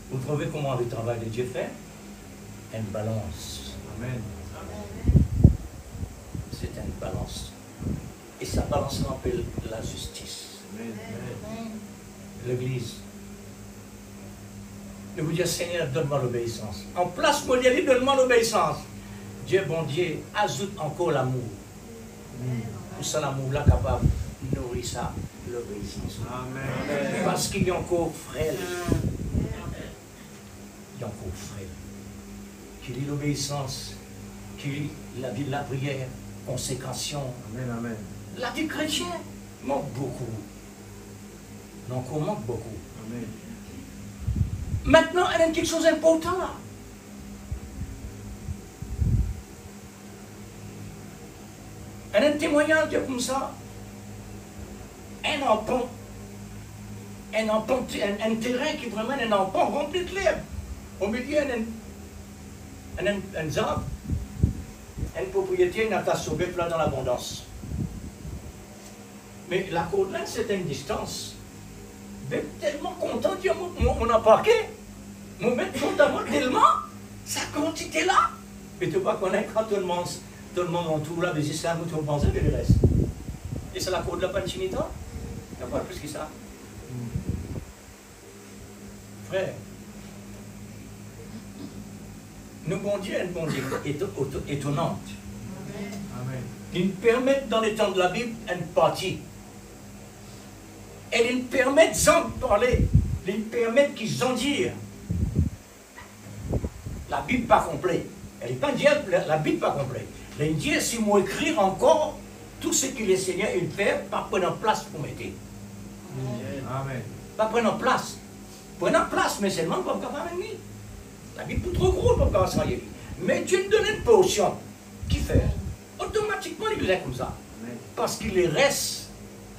vous trouvez comment le travail de Dieu fait? Une balance. Amen. C'est une balance. Et sa balance rappelle la justice. Amen. L'Église. De vous dire, Seigneur, donne-moi l'obéissance. En place mondiale, donne-moi l'obéissance. Dieu, bon Dieu, ajoute encore l'amour. Pour ça, l'amour-là, capable de nourrir ça, l'obéissance. Amen. Parce qu'il y a encore frêle. Il y a encore frêle. Qu'il y ait l'obéissance, qu'il y ait la vie de la prière, consécration. Amen, amen. La vie chrétienne manque beaucoup. Donc, on manque beaucoup. Amen. Maintenant, elle a quelque chose d'important là. Un témoignage comme ça, un terrain qui vraiment un empan rempli de l'herbe. Au milieu, un arbre, une propriété, une attache sauvé plein dans l'abondance. Mais la côte là, c'est une distance. Mais tellement content, on a parqué. Mon maître content tellement, sa quantité là. Mais tu vois qu'on est quand tout le monde entoure là, des islams, tout le monde pense que le reste. Et c'est la côte là, pas de chimita. Il n'y a pas plus que ça. Frère, nous, bon Dieu, un bon Dieu étonnante. Amen. Il nous permet, dans les temps de la Bible, une partie. Et il nous permet d'en parler. Il nous permet qu'ils en disent. La Bible pas complète. Elle n'est pas dire la Bible pas complète. Elle dit, si moi écrire encore tout ce que le Seigneur il fait, pas prendre place pour mettre. Amen. Pas prendre place. Prendre place, mais seulement pas capable de venir. La Bible est trop grosse pour pas s'en y aller. Mais Dieu nous donne une portion. Qui fait? Automatiquement, il est comme ça. Amen. Parce qu'il reste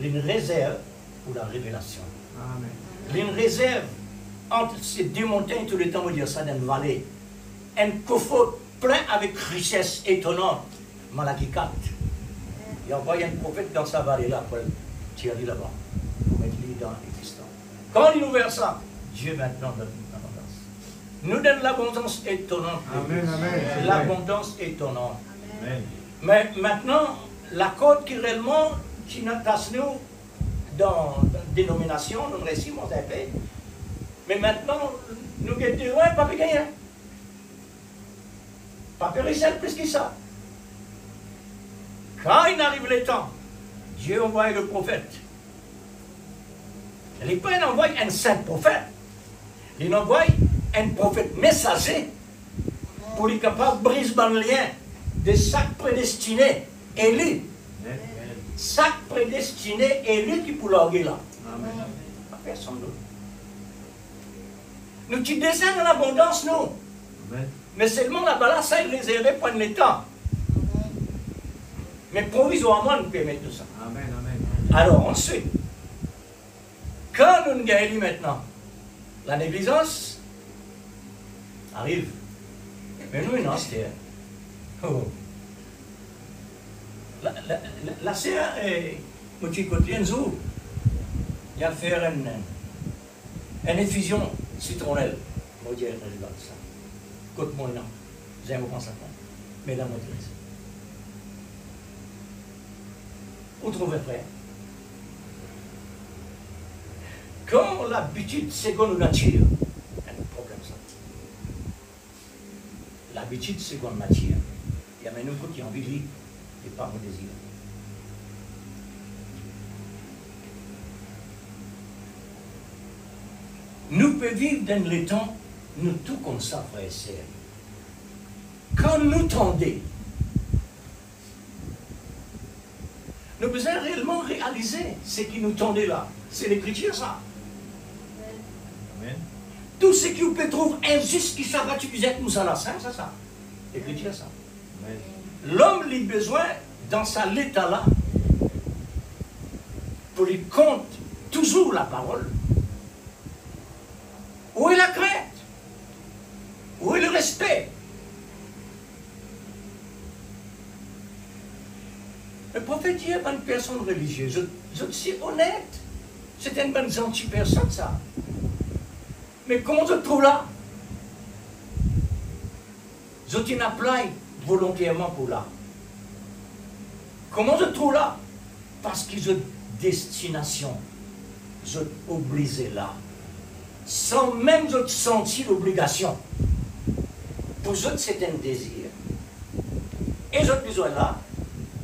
une réserve pour la révélation. Amen. Une réserve entre ces deux montagnes, tout le temps, on va dire ça, dans une vallée. Un coffre plein avec richesse étonnante. Malachie 4. Il envoie un prophète dans sa vallée-là, pour tirer là-bas, pour mettre lui dans l'existant. Quand il ouvre ça, Dieu maintenant donne l'abondance. Nous donne l'abondance étonnante. Amen, amen. L'abondance étonnante. Amen. Mais maintenant, la côte qui réellement, qui nous tasse nous dans la dénomination, nous récits, on fait. Mais maintenant, nous guettons, ouais, pas gagner. Pas périsser plus que ça. Quand il arrive le temps, Dieu envoie le prophète. Il n'est pas envoie un saint prophète. Il envoie un prophète messager pour être capable de briser le lien de chaque prédestiné élu. Chaque prédestiné élu qui peut l'orguer là. Amen. Pas personne d'autre. Nous qui descendons dans l'abondance, nous. Amen. Mais seulement là-bas, là, ça est réservé pour le temps. Mais provisoirement, nous permettons tout ça. Amen, amen. Alors, ensuite, quand nous gagnons maintenant, la négligence arrive. Mais nous, non, c'est... Oh. La CA, petit côté, il y a fait une effusion citronnelle. Moi, je dirais le résultat de ça. Côte moi, non. J'aime au ça. Mesdames, et vous trouvez frère? Quand l'habitude seconde nature, un problème ça. L'habitude seconde nature, il y a maintenant qui ont envie et pas mon désir. Nous pouvons vivre dans le temps, nous tout comme ça, frères et sœurs. Quand nous tendez, nous devons réellement réaliser ce qui nous tendait là. C'est l'écriture, ça. Amen. Tout ce qui vous peut trouver injuste, qui s'abat, tu disais que nous sommes là, c'est ça. L'écriture, ça. Amen. L'homme a besoin, dans sa l'état là, pour lui compte toujours la parole. Où est la crainte? Où est le respect? Le prophète dit à une personne religieuse, je suis honnête, c'est une bonne gentille personne ça. Mais comment je trouve là? Je t'en appelle volontairement pour là. Comment je trouve là? Parce que je destination, je obligé là. Sans même je sentir l'obligation. Pour je c'est un désir. Et je besoin là,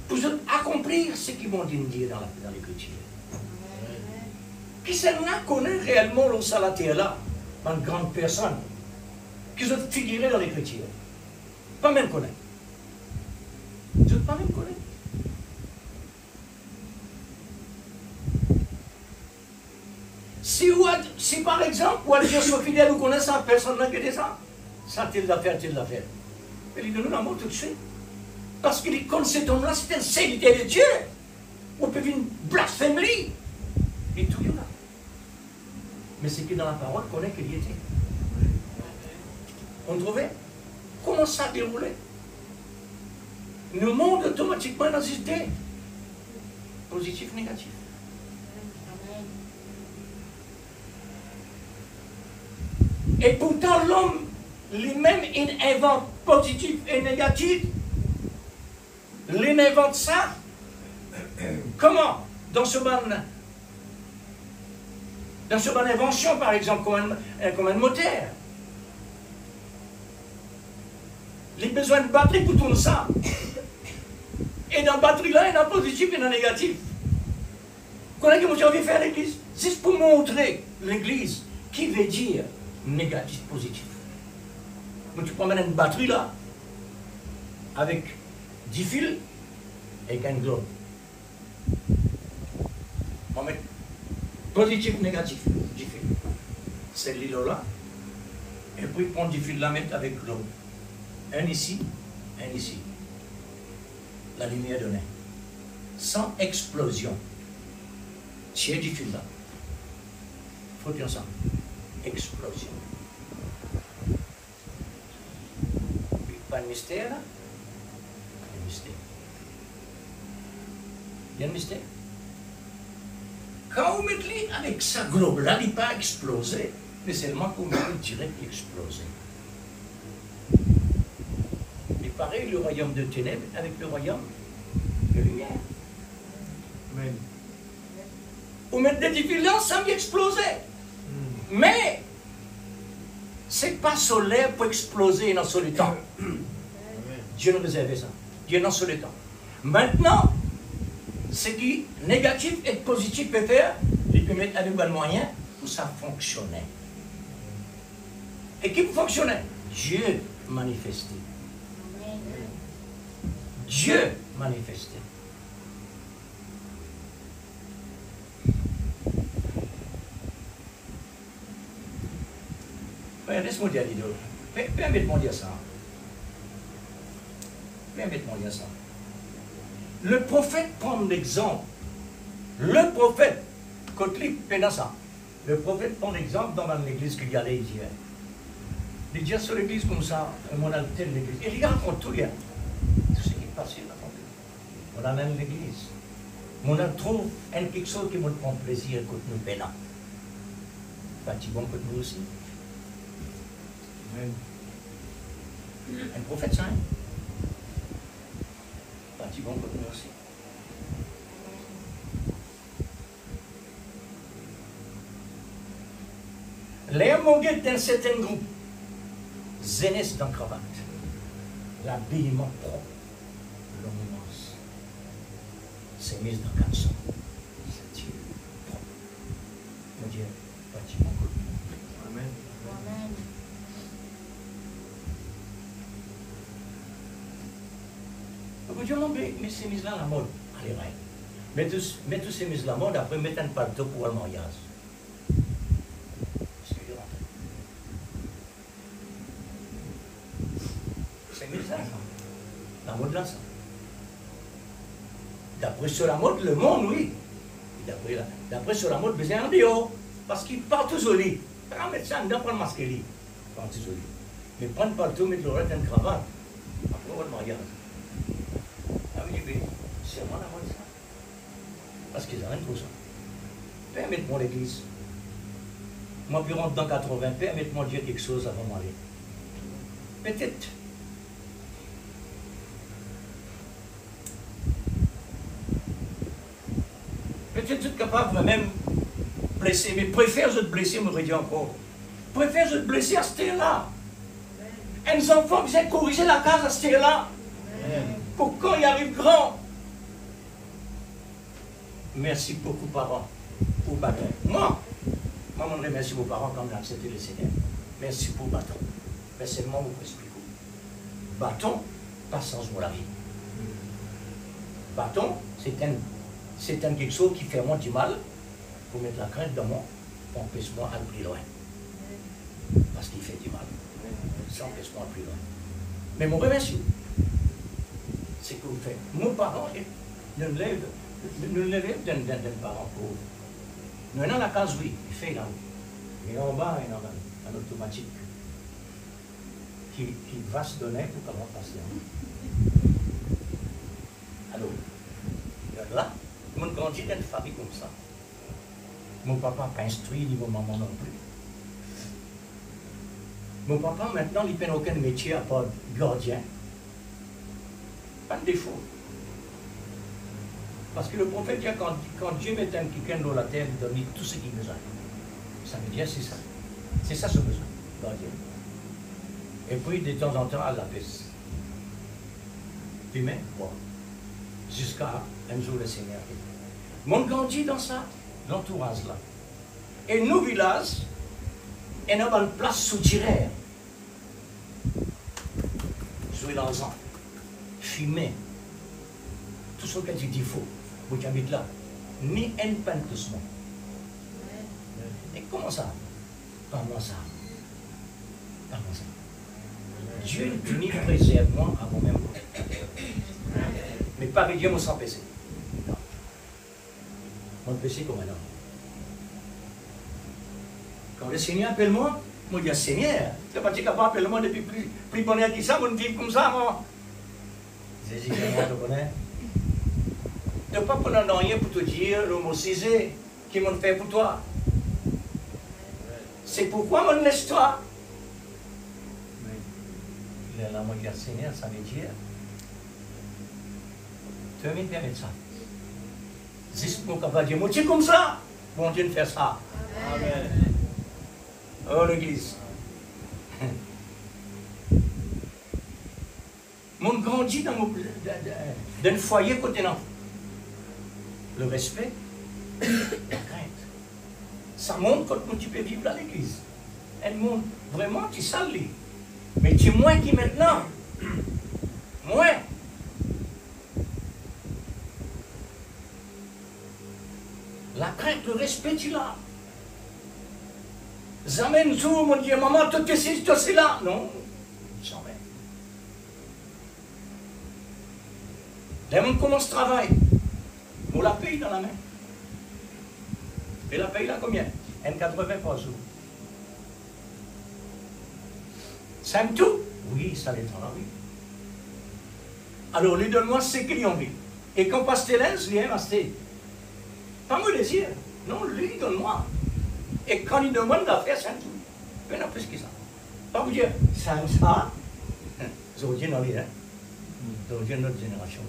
pour accomplir ce qu'ils vont dire dans l'écriture. Qui s'en connaît réellement le salataire là, une grande personne, qui se figurait dans l'écriture. Pas même connaître. Je ne pas même connaître. Si par exemple, pour aller sur fidèle, vous connaissez ça, personne n'a que ça. Ça, telle affaire, telle affaire. Mais il nous la montre tout de suite. Parce que comme cet homme-là, c'est un serviteur de Dieu. On peut venir blasphémer. Et tout là. Mais c'est que dans la parole qu'on est qu'il y était. On trouvait comment ça déroulait. Le monde automatiquement dans cette idée. Positif, négatif. Et pourtant l'homme lui-même il invente positif et négatif. Il invente ça. Comment? Dans ce ban invention, par exemple, comme un moteur. Il a besoin de batterie pour tourner ça. Et dans la batterie-là, il y a un positif et un négatif. Qu'est-ce que j'ai envie de faire à l'église? C'est pour montrer l'église qui veut dire négatif, positif. Mais tu promènes une batterie là, avec 10 fils et un globe. On met positif, négatif, 10 fils. C'est l'îlot là. Et puis prendre 10 fils là, mettre avec globe. Un ici, un ici. La lumière donnée. Sans explosion. Tiens 10 fils là. Faut dire ça. Explosion. Pas de mystère là? Pas de mystère. Il y a un mystère. Quand vous mettez avec ça globe là, il n'est pas explosé, mais seulement que vous mettez direct explosé. Et pareil, le royaume de ténèbres avec le royaume de lumière. Amen. Vous mettez des différences sans exploser. Mais, c'est pas solaire pour exploser dans le temps. Dieu nous réservait ça. Dieu dans le temps. Maintenant, ce qui négatif et positif peut faire, il peut mettre avec un moyen pour ça fonctionner. Et qui peut fonctionner? Dieu manifesté. Dieu manifesté. Laisse-moi dire l'idée. Permettez-moi de dire ça. Permettez-moi de dire ça. Le prophète prend l'exemple. Le prophète, Kotlik, pendant ça. Le prophète prend l'exemple dans l'église qu'il y allait hier. Il dit sur l'église comme ça, on a telle l'église. Et il raconte tout, hier. Tout ce qui est passé, il raconte. On a même l'église. On a trouvé quelque chose qui nous prend plaisir quand nous peinons. Fatiguons que nous aussi. Amen. Un prophète saint. Fatiguons que nous aussi. Les monguettes d'un certain groupe, zénès dans cravate, l'habillement propre, l'omnibus, c'est mis dans 400, c'est Dieu propre. Mon Dieu, fatiguons que nous. Amen. Amen. Vous dites, non, mais c'est mis là à la mode. Allez, ouais. Mais tous ces mises à la mode, après, mettez un paletot pour le mariage. C'est mis là, ça. La mode là, ça. D'après sur la mode, le monde, oui. D'après sur la mode, besoin en dehors. Parce qu'il part tout joli. Pas mettre ça dedans, prendre le masque, il part tout joli. Mais prendre le paletot, mettre le reste une cravate. Après, le mariage. C'est vraiment la mode ça. Parce qu'ils n'arrêtent trop ça. Permettez-moi l'église. Moi, je rentre dans 80, permettez-moi de dire quelque chose avant de m'aller. Peut-être. Peut-être vous êtes capable de même blesser, mais préfère être blessé, me redit encore. Préfère être blessé à ce terre-là. Un enfant qui s'est corrigé la case à ce terre-là. Pour quand il arrive grand. Merci beaucoup, parents, pour bâton. Moi, je remercie vos parents quand vous avez accepté le Seigneur. Merci pour bâton. Mais seulement vous expliquez. Bâton, pas sans la vie. Bâton, c'est quelque chose qui fait moi du mal pour mettre la crainte dans moi, pour empêcher moi d'aller plus loin. Parce qu'il fait du mal. Ça empêche moi plus loin. Mais mon remercie. ce que vous faites. Mon parent nous lève d'un parent pauvre. Nous sommes dans la case, oui, il fait là. Mais en bas, il y a un automatique qui va se donner pour comment passer. Alors, là, mon grandit dans une famille comme ça. Mon papa n'a pas instruit, ni mon maman non plus. Mon papa, maintenant, il n'a aucun métier à part gardien. Pas de défaut. Parce que le prophète dit, quand Dieu met un quelqu'un dans la terre, il donne tout ce qu'il nous a. Ça veut dire, c'est ça. C'est ça son besoin, gardien. Et puis, de temps en temps, à la peste. Fumer, boire. Jusqu'à un jour, le Seigneur. Mon grandit dans ça, l'entourage-là. Et nos villages, et nous avons une place soutiraire. Jouer l'argent, fumer, tout ce que tu dis faux, vous qui habitez là, ni un pain doucement. Et comment ça? Comment ça? Comment ça? Dieu punit, préserve-moi à moi-même. Mais pas que Dieu me sent péché. Non. Mon péché comme un homme. Quand le Seigneur appelle moi, je dis Seigneur, tu n'es pas capable d'appeler moi depuis plus bonheur que ça, je vivre comme ça, moi. Jésus, comment tu connais? Tu n'as pas prendre rien pour te dire le mot César qui m'ont fait pour toi. C'est pourquoi mon laisse toi. Il est là, moi, je dis Seigneur, ça veut dire. Tu veux me permettre ça? Juste mon capable de dire, moi, tu es comme ça. Bon Dieu, de faire ça. Amen. Oh, l'église. Mon grandit dans un foyer contenant le respect, la crainte. Ça montre comment tu peux vivre dans l'église. Elle montre vraiment, tu salis. Mais tu es moins qui maintenant. Moins. La crainte, le respect, tu l'as. Jamais un jour, mon Dieu, maman, toi, tu sais, toi, c'est là. Non, jamais. Dès qu'on commence le travail, on la paye dans la main. Et la paye là combien? 1,80 par jour. Ça aime tout? Oui, ça l'est dans la vie. Alors, lui donne-moi ce qu'il en vit. Et quand Pastelens, lui aime acheter. Pas mon désir. Non, lui, donne-moi. Et quand il demande d'affaires, c'est un tout. Mais non, plus que ça. Pas vous dire, ça. Je vous dis dans les, hein. Je vous dis notre génération.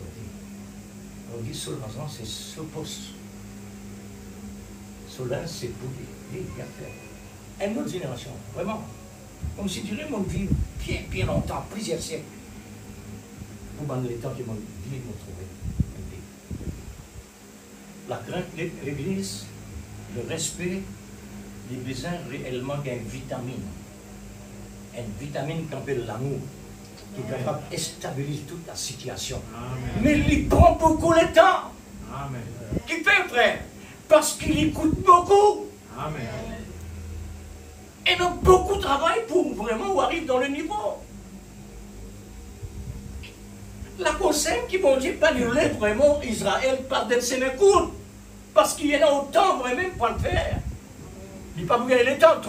On dit, sur l'argent, c'est ce poste. Sur l'un, c'est pour les affaires. Une autre génération, vraiment. Comme si tu mon vie bien longtemps, plusieurs siècles. Pour dans les temps qui m'ont dit, m'ont trouvé. La crainte, l'église, le respect, les besoins réellement d'une vitamine. Une vitamine qu'on appelle l'amour, qui est capable de stabiliser toute la situation. Amen. Mais il prend beaucoup de temps. Amen. Qui fait, frère? Parce qu'il écoute beaucoup. Amen. Et donc beaucoup de travail pour vraiment arriver dans le niveau. La consigne qui m'ont dit pas annuler vraiment Israël par des semaines courtes. Parce qu'il y en a autant vraiment pour le faire. Il n'y a pas besoin de temps,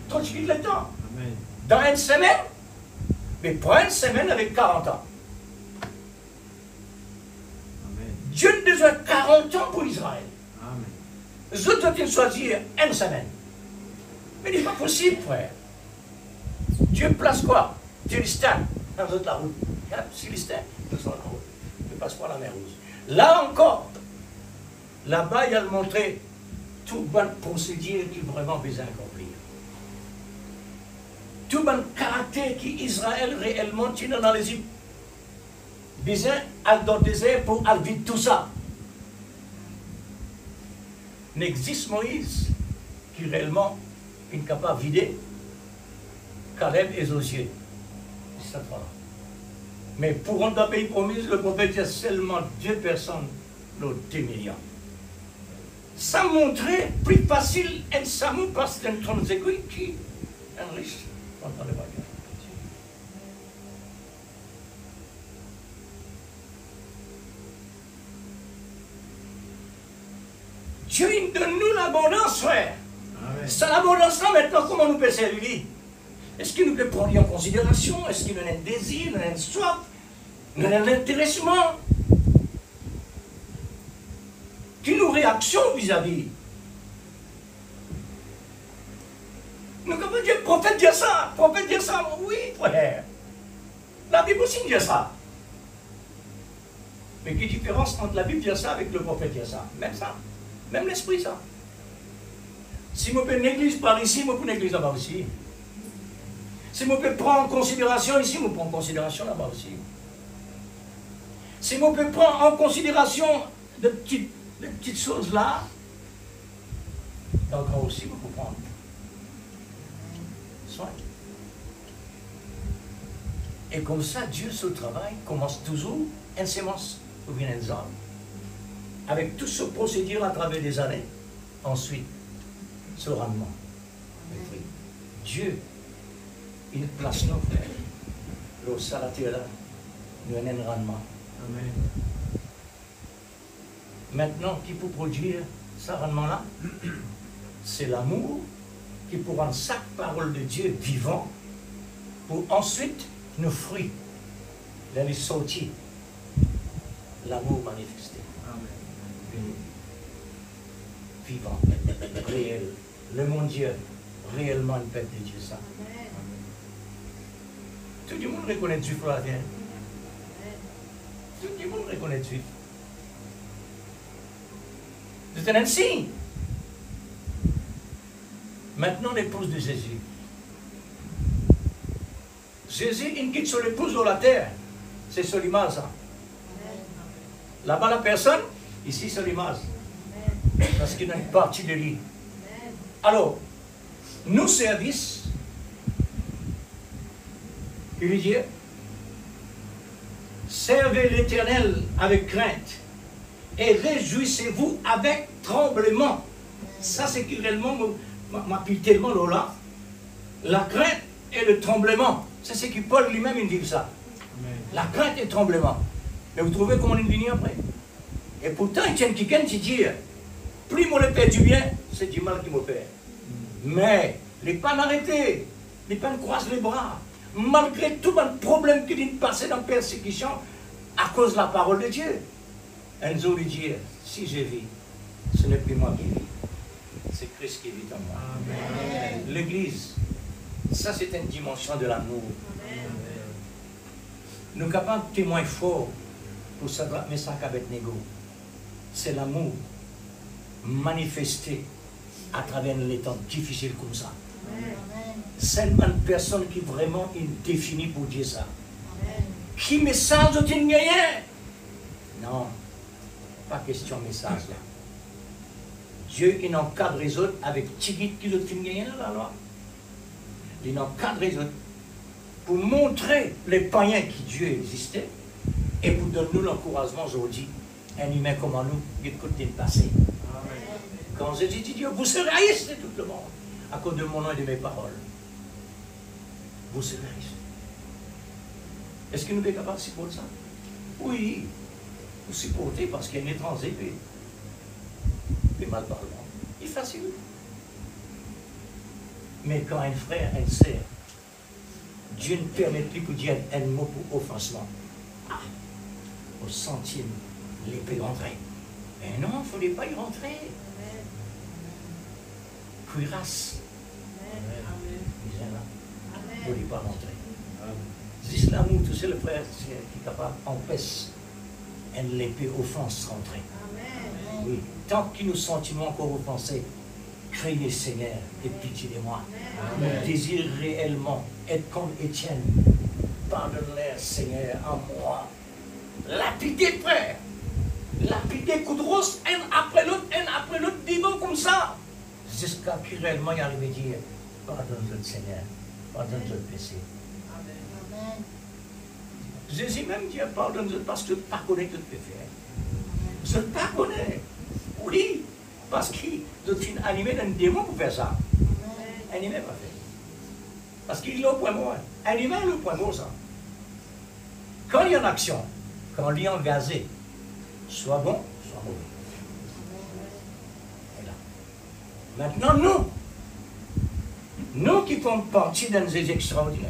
trop chier le temps. Amen. Dans une semaine, mais pour une semaine avec 40 ans. Amen. Dieu a besoin de 40 ans pour Israël. Amen. Les autres doivent choisir une semaine. Mais il n'est pas possible, frère. Dieu place quoi? Philistin, dans la route. Philistin, nous sommes la route. Il ne passe pas la mer Rouge. Là encore, là-bas, il a montré tout bon procédure qui vraiment besoin d'accomplir. Tout bon caractère qui Israël réellement tient dans les îles. Besoin dans le désert pour vivre tout ça. N'existe Moïse qui réellement est capable de vider Caleb et Josué. C'est ça, voilà. Mais pour un pays promis, le prophète dit seulement 2 personnes, nos 2 millions. Ça montrait plus facile un samu parce qu'un transéquit qui un riche dans le bagage. Dieu, il donne nous l'abondance, frère. Amen. C'est l'abondance-là, maintenant, comment nous peut servir? Est-ce qu'il nous peut prendre en considération? Est-ce qu'il nous a un désir, nous a une soif, nous a un intéressement? Qui nous réaction vis-à-vis? Nous, comme Dieu, le prophète dit ça. Le prophète dit ça. Oui, frère. La Bible aussi dit ça. Mais quelle différence entre la Bible dit ça avec le prophète dit ça? Même ça. Même l'esprit, ça. Si je peux une église par ici, je peux une église là-bas aussi. Si je peux prendre en considération ici, je prends en considération là-bas aussi. Si je peux prendre en considération de petites choses là, donc aussi, je peux prendre soin. Et comme ça, Dieu, ce travail, commence toujours en sémence ou bien en zone. Avec tout ce procédure à travers des années, ensuite, ce rendement. Dieu, il place nos frères. Le salateur là, nous a un rendement. Amen. Maintenant, qui peut produire ce rendement-là? C'est l'amour qui pour rendre chaque parole de Dieu vivant, pour ensuite nos fruits, les sortir, l'amour manifesté. Amen. Vivant, réel. Le mon Dieu, réellement le peuple de Dieu, ça. Tout le monde reconnaît Dieu pour la terre. Tout le monde reconnaît Dieu. C'est un signe. Maintenant, l'épouse de Jésus. Jésus, il quitte sur l'épouse de la terre. C'est sur l'image, ça. Là-bas, la personne, ici, c'est l'image. Parce qu'il y a une partie de lui. Alors, nos services, il veut dire, servez l'Éternel avec crainte et réjouissez-vous avec tremblement. Ça, c'est qui réellement m'appuie tellement là. La crainte et le tremblement. C'est ce que Paul lui-même il dit ça. Amen. La crainte et le tremblement. Mais vous trouvez comment il vient après? Et pourtant, il tient quelqu'un qui dit, plus moi le fait du bien, c'est du mal qui me fait. Mais les pas arrêtés, les pas croisent les bras. Malgré tout le problème qui vient de passer dans la persécution, à cause de la parole de Dieu. Un jour, il dit, si je vis, ce n'est plus moi qui vis. C'est Christ qui vit en moi. Amen. L'Église, ça c'est une dimension de l'amour. Nous sommes capables de témoigner fort pour ce message avec Nego. C'est l'amour manifesté à travers les temps difficiles comme ça. Seulement une personne qui vraiment est définie pour dire ça. Qui message de rien? Non, pas question message là. Dieu il encadre les autres avec Tigit qui ne finit rien là la loi. Il encadre les autres pour montrer les païens qui Dieu existait et pour donner nous l'encouragement aujourd'hui. Un humain comme nous, il côté de passer. Quand Jésus dit Dieu, vous serez haïs de tout le monde à cause de mon nom et de mes paroles. Vous serez haïs. Est-ce que nous sommes capables de supporter ça? Oui, vous supportez parce qu'il y a un étranger qui mal parlant. Il est facile. Mais quand un frère, un sœur, Dieu ne permet plus pour dire un mot pour offensement. Ah, au centime, l'épée rentrer. Mais non, il ne fallait pas y rentrer. Cuirasse. Il ne fallait pas rentrer. Juste l'amour, tu sais, le frère qui est capable d'empêcher l'épée offense rentrer. Oui, tant que nous sentons encore offensés, criez Seigneur et pitié de moi. Nous désirons réellement être comme Étienne. Pardonne-leur, Seigneur, en moi. Lapider, frère. Lapider, coup de rose, un après l'autre, vivant comme ça. Jusqu'à ce qu'il réellement y arrive à dire, pardonne-le, Seigneur. Pardonne-le le péché. Jésus même dit, pardonne-le parce que je ne pas connais que tu peux faire. Je ne pas connais. Oui, parce qu'il est animé d'un démon pour faire ça. Animé pas fait. Parce qu'il est au point mort. Animé est le point mort, ça. Quand il y a une action, quand il est engagé, soit bon, soit mauvais. Maintenant, nous qui font partie d'un des extraordinaires.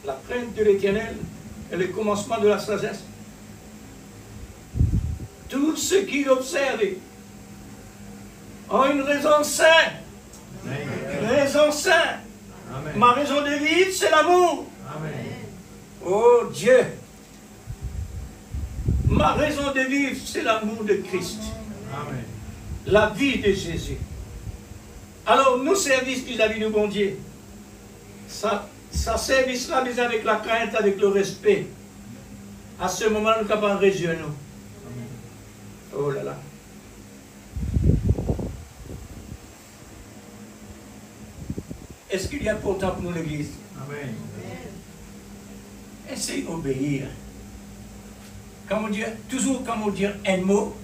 La crainte de l'Éternel est le commencement de la sagesse. Tous ceux qui l'observent ont une raison sainte. Raison sainte. Ma raison de vivre, c'est l'amour. Oh Dieu. Ma raison de vivre, c'est l'amour de Christ. Amen. La vie de Jésus. Alors, nos services vis-à-vis du bon Dieu, ça service-là, mais avec la crainte, avec le respect. À ce moment, nous sommes capables de réagir nous. Oh là là. Est-ce qu'il y a pourtant pour nous l'Église? Amen. Essayez d'obéir. Toujours quand on dit un mot,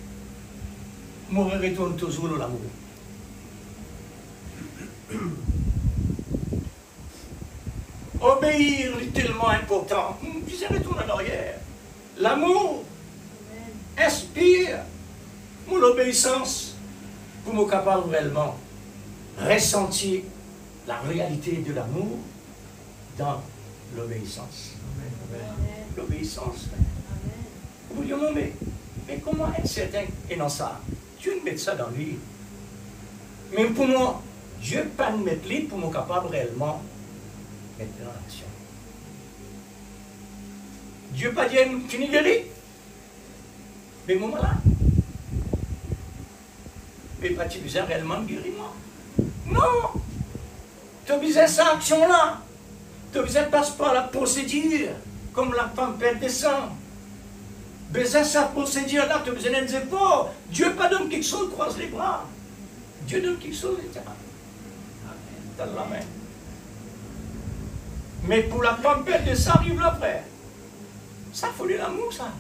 on retourne toujours dans l'amour. Obéir est tellement important. Je retourne en arrière. L'amour inspire mon obéissance pour me capable réellement ressentir la réalité de l'amour dans l'obéissance. L'obéissance. Vous dites, mais comment être certain et dans ça? Dieu ne met ça dans lui. Mais pour moi, Dieu ne pas mettre lui pour me capable réellement mettre dans l'action. Dieu pas dit fini guéri. Mais moi là. Mais pas tu besoin réellement de guérir moi. Non! Tu as besoin de cette action-là. Tu as besoin de passer par la procédure, comme la femme perd des sangs. Besoin de cette procédure-là, tu as besoin d'un effort. Dieu pas donne quelque chose, croise les bras. Dieu donne quelque chose, etc. Dans la main. Mais pour la femme perdre de sang, arrive là, frère. Ça faut de l'amour, ça.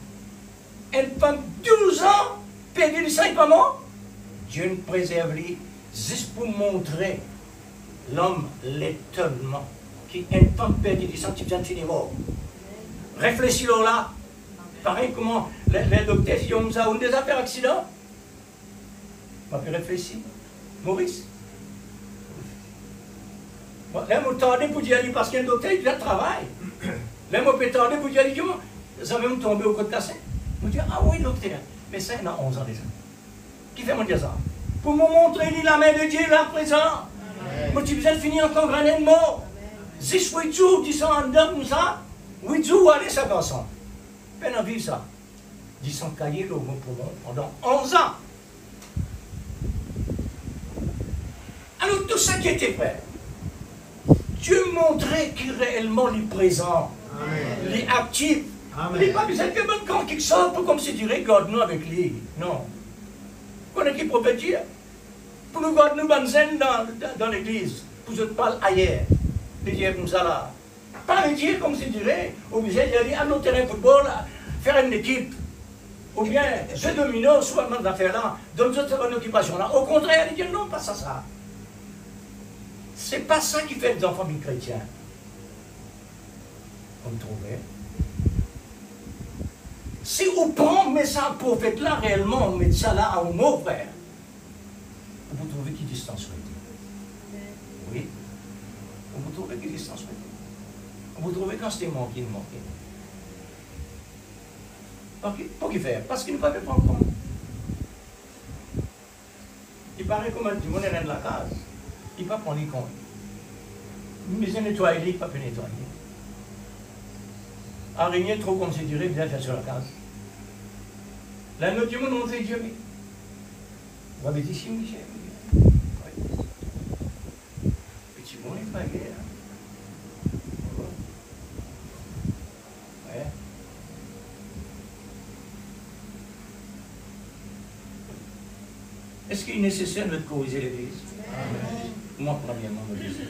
Une femme 12 ans, perdue de sang, et pas mort. Dieu nous préserve lui, juste pour montrer l'homme l'étonnement. Qui une femme perdue de sang, tu viens de finir mort. Réfléchis là. Pareil, comment les docteurs, si on a des affaires accident, on va réfléchir. Maurice. Là, je tardé pour dire parce qu'un docteur, il a travail. Là, je peux tarder pour dire comment ça va me tomber au côté cassé. Je dis, ah oui, docteur, mais ça, il a 11 ans déjà. Qui fait me dire ça? Pour me montrer la main de Dieu là présent. Moi, tu besoin de finir encore un de mort. Si je fais tout, 10 ans en dedans comme ça, oui, tout, allez, ça va ensemble. Peine à vivre ça. 10 ans cahiers, le mot pour moi, pendant 11 ans. Alors, tout ça qui était fait, Dieu montrait qu'il réellement est présent, il est actif. Il n'est pas besoin de faire quand quelque chose pour comme si tu regardes-nous avec lui. Non. Qu'on est qui prophète Dieu? Pour nous garder nous dans l'église, pour que je parle ailleurs. De dire comme ça là. Pas de dire comme si tu dirais, obligé d'aller à notre terrain de football, faire une équipe. Ou bien, jeu domino, soit dans l'affaire là, dans une occupation là. Au contraire, il dit non, pas ça, ça. C'est pas ça qui fait des enfants chrétiens. Vous me trouvez? Si on prend mais ça prophète là réellement, on met ça là à un mot, frère, vous trouvez qui distance oui? Vous trouvez qui distance vous trouvez quand c'était manqué, Pour qu'il fait? Parce qu'il ne peut pas prendre compte. Il paraît comme un monde est dans la case. Il ne peut pas prendre compte. Mais il nettoie, il ne peut pas nettoyer. Araignée trop considérée, bien faire sur la case. Là, nous disons, on fait Dieu. On va dire ici, Michel. Petit bon, il n'est pas guère. Ouais. Est-ce qu'il est nécessaire de corriger l'Église? Moi, premièrement, je me disais.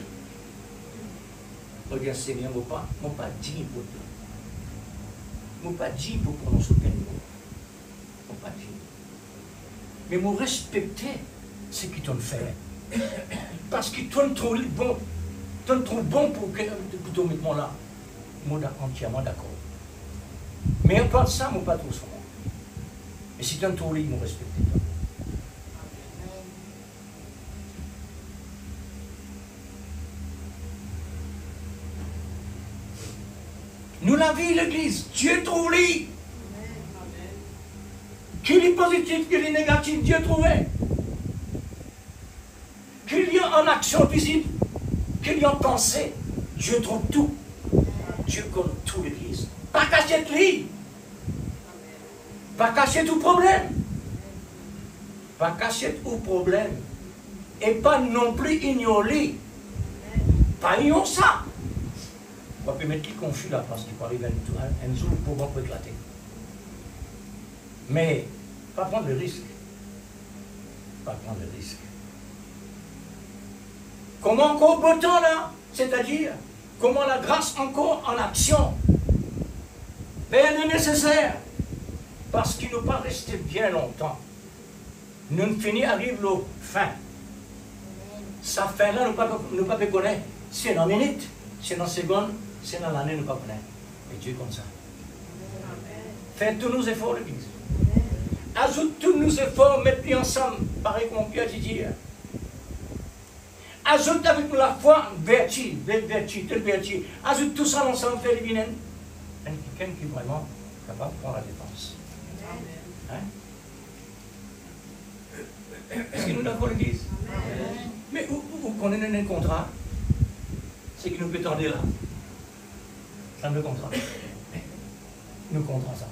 Regarde, Seigneur, je ne vais pas dire pour toi. Je ne vais pas dire pour prononcer aucun mot. Je ne vais pas dire. Mais je respecter ce qu'ils t'ont fait. Parce qu'il tourne trop bon, pour tout mettre là. Moi, entièrement d'accord. Mais à part de ça, moi, pas trop souvent. Et si tu es trop libre, moi, respecte pas. Nous la vie, l'Église, Dieu trouve lui. Qu'il est positif, qu'il est négatif, Dieu trouve. Qu'il y a en action visible, qu'il y a en pensée, Dieu trouve tout. Dieu connaît tout l'Église. Pas cacher de lui. Pas cacher tout problème. Pas cacher tout problème. Et pas non plus ignorer. Pas ignorer ça. On peut mettre qui confus là parce qu'il peut arriver un jour pour bon peut éclater. Mais, pas prendre le risque. Pas prendre le risque. Comment encore beau temps là? C'est-à-dire, comment la grâce encore en action? Faire le nécessaire. Parce qu'il ne peut pas rester bien longtemps. Nous finissons arrive la fin. Sa fin là, nous ne pouvons pas connaître. C'est dans minutes, c'est dans secondes, c'est dans l'année, nous ne pouvons pas connaître. Et Dieu comme ça. Faites tous nos efforts, l'Église. Ajoute tous nos efforts, mettez ensemble, pareil comme Pierre dit hier. Ajoute avec nous la foi, vertu. Ajoute tout ça ensemble, fait les binaines. Quelqu'un qui est vraiment capable de prendre la défense. Hein? Est-ce que nous avons l'Église? Mais où connaissez un contrat? C'est que nous peut tendre là. Ça me contrat. Nous contrat ça.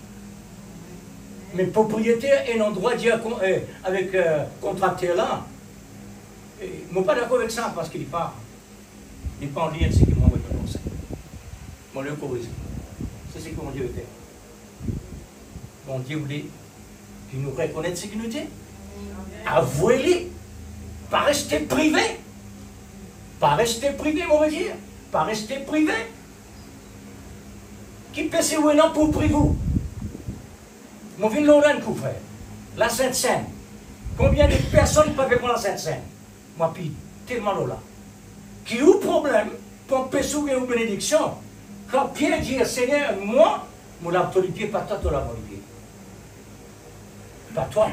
Mais propriétaire et endroit avec contracteur là, je ne suis pas d'accord avec ça parce qu'il n'est pas en lien avec ce qu'il m'a envoyé comme conseil. Mon Dieu corrige. C'est ce que mon Dieu était. Mon Dieu voulait qu'il nous reconnaisse ce qu'il nous dit. Avouez-le. Pas rester privé. Pas rester privé, on va dire. Pas rester privé. Qui peut se voir pour priver vous? Mon ville Lorraine, frère. La Sainte-Seine. Combien de personnes peuvent prendre la Sainte-Seine? Moi, puis, tellement là. Qui a eu problème pour pécher une bénédiction? Quand Pierre dit, Seigneur, moi, mon autorité, pas toi, la autorité. Pas toi,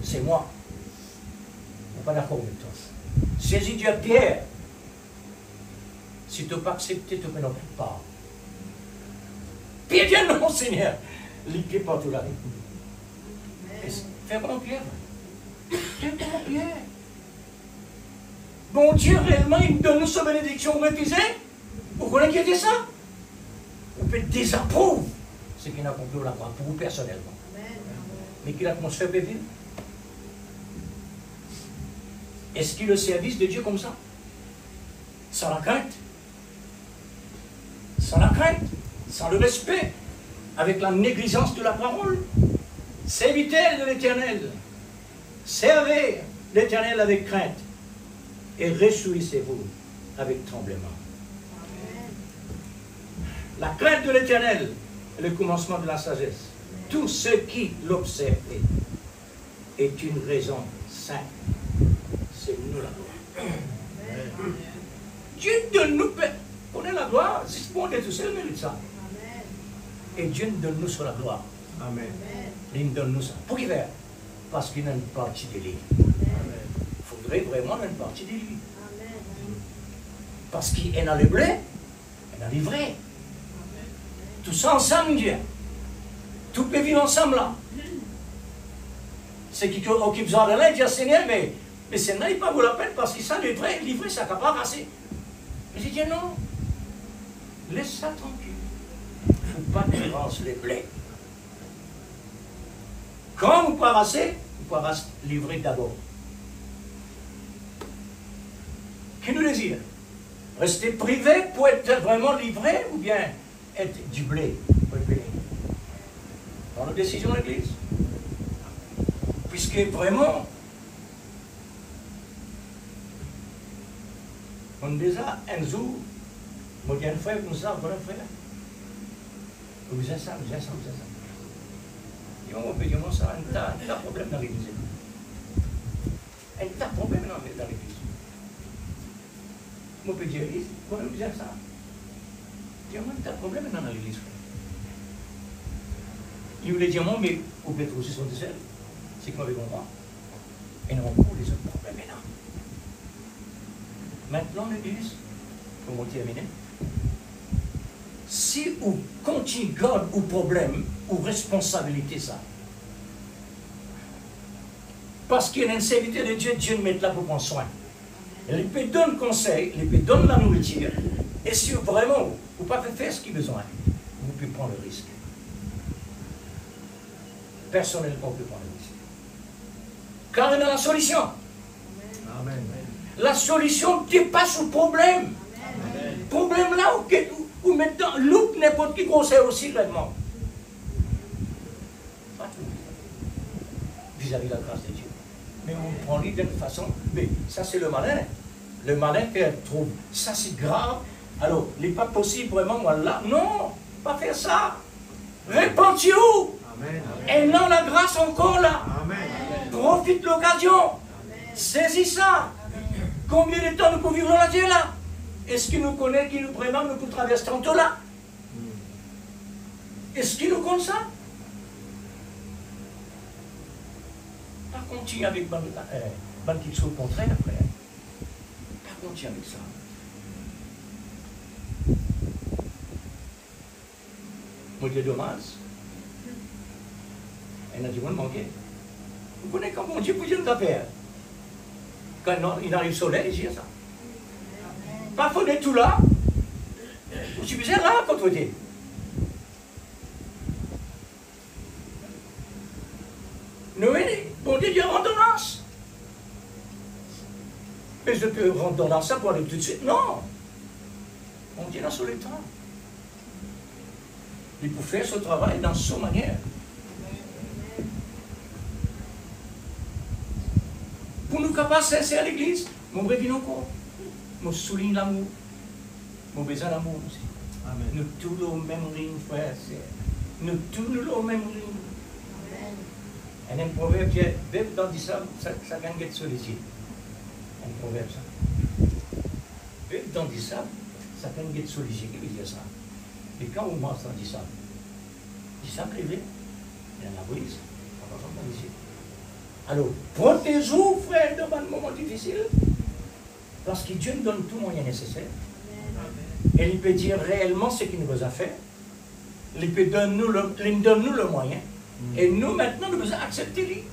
c'est moi. Je ne suis pas d'accord avec toi. Saisis Dieu, Pierre. Si tu n'as pas accepté, tu ne peux non pas. Pierre dit non, Seigneur. L'idée partout là. Fais comment Pierre? Fais comment Pierre? Bon Dieu, réellement, il donne nous sa bénédiction refusée. Vous connaissez qui dit ça? On peut désapprouver ce qu'il a accompli la croix pour vous personnellement. Mais qu'il l'atmosphère peut vivre. Est-ce qu'il est le service de Dieu comme ça? Sans la crainte. Sans la crainte. Sans le respect. Avec la négligence de la parole. Servitez de l'Éternel. Servez l'Éternel avec crainte. Et réjouissez-vous avec tremblement. La crainte de l'Éternel est le commencement de la sagesse. Tout ce qui l'observe est une raison sainte. C'est nous la gloire. Dieu donne nous, on est la gloire, si on est tout seul, on mérite ça. Et Dieu nous donne nous sur la gloire. Amen. Il nous donne nous ça. Pour qu'il faire? Parce qu'il y a une partie de lui. Il faudrait vraiment une partie de lui. Parce qu'il est dans le blé, il est dans le vrai. Tout ça ensemble, Dieu. Tout peut vivre ensemble là. Ceux qui occupent ça de là, ils disent Seigneur, mais Seigneur, il n'est pas vaut la peine parce que ça, le vrai, ça ne peut pas passer. Mais j'ai dit non. Laisse ça tranquille. Il ne faut pas que tu rances les blés. Quand vous pouvez ramasser, vous pouvez livrer d'abord. Qui nous désire? Rester privé pour être vraiment livré ou bien être du blé pour être béni? Dans nos décisions de l'Église. Puisque vraiment, on déjà un jour, moi j'ai un frère comme ça, voilà frère. Vous êtes ça, vous êtes ça, vous êtes ça. Et on peut dire, ça, un tas de problèmes dans l'Église. Il y a un problème dans l'église. Mon petit église, pourquoi me dire ça? Il y a un problème dans l'église. Il voulait dire, moi, mais vous pouvez aussi son dessert. C'est qu'on avait compris. Et non, pour les autres problèmes maintenant. Maintenant, l'église, comment terminer? Si vous continuez à garder au problème, ou responsabilité, ça. Parce qu'il y a une serviteur de Dieu, Dieu nous met là pour prendre soin. Il peut donner conseil, il peut donner la nourriture, et si vraiment vous ne pouvez pas faire ce qu'il a besoin, vous pouvez prendre le risque. Personnellement, vous pouvez prendre le risque. Car il y a la solution. Amen. La solution dépasse le problème. Le problème là, où maintenant, l'autre n'importe qui conseille aussi réellement. Pas tout. Vis-à-vis de la grâce de Dieu. Mais on prend l'idée de façon. Mais ça, c'est le malin. Le malin qu'elle trouve. Ça, c'est grave. Alors, il n'est pas possible vraiment, voilà. Non, pas faire ça. Répentez-vous. Et non, la grâce encore là. Amen. Profite de l'occasion. Saisis ça. Combien de temps nous pouvons vivre dans la terre là? Est-ce qu'il nous connaît, qu'il nous vraiment nous pouvons traverser tantôt là? Est-ce qu'il nous connaît ça? Pas continuer avec quelque chose de contraire après. Pas continuer avec ça. Moi, c'est dommage. Elle a dit, on le manquait. Vous connaissez quand mon Dieu vous dit de faire. Quand il arrive le soleil, il dit ça. Pas faut d'être tout là. Je suis bizarre là, quand vous dites. Noé, bon Dieu, rend tendance. Mais je peux rendre tendance ça pour aller tout de suite. Non. On dit là sur le temps. Il peut faire ce travail dans sa manière. Pour nous capables de sincère à l'église, mon brevin encore. Je souligne l'amour. Je besoin d'amour aussi. Amen. Nous tous le même ligne, frère et sœur. Nous tous le même ligne. Et un proverbe qui est, même dans ça vient d'être sollicité. Un proverbe ça. Même dans ça vient d'être sollicité. Qui veut dire ça? Et quand on mange dans ça privé, il y a la brise. On va s'entendre ici. Alors, protégez-vous, frère, devant un moment difficile. Parce que Dieu nous donne tout moyen nécessaire. Et il peut dire réellement ce qu'il nous a fait. Il peut donner nous le moyen. Et nous, maintenant, nous devons accepter lui.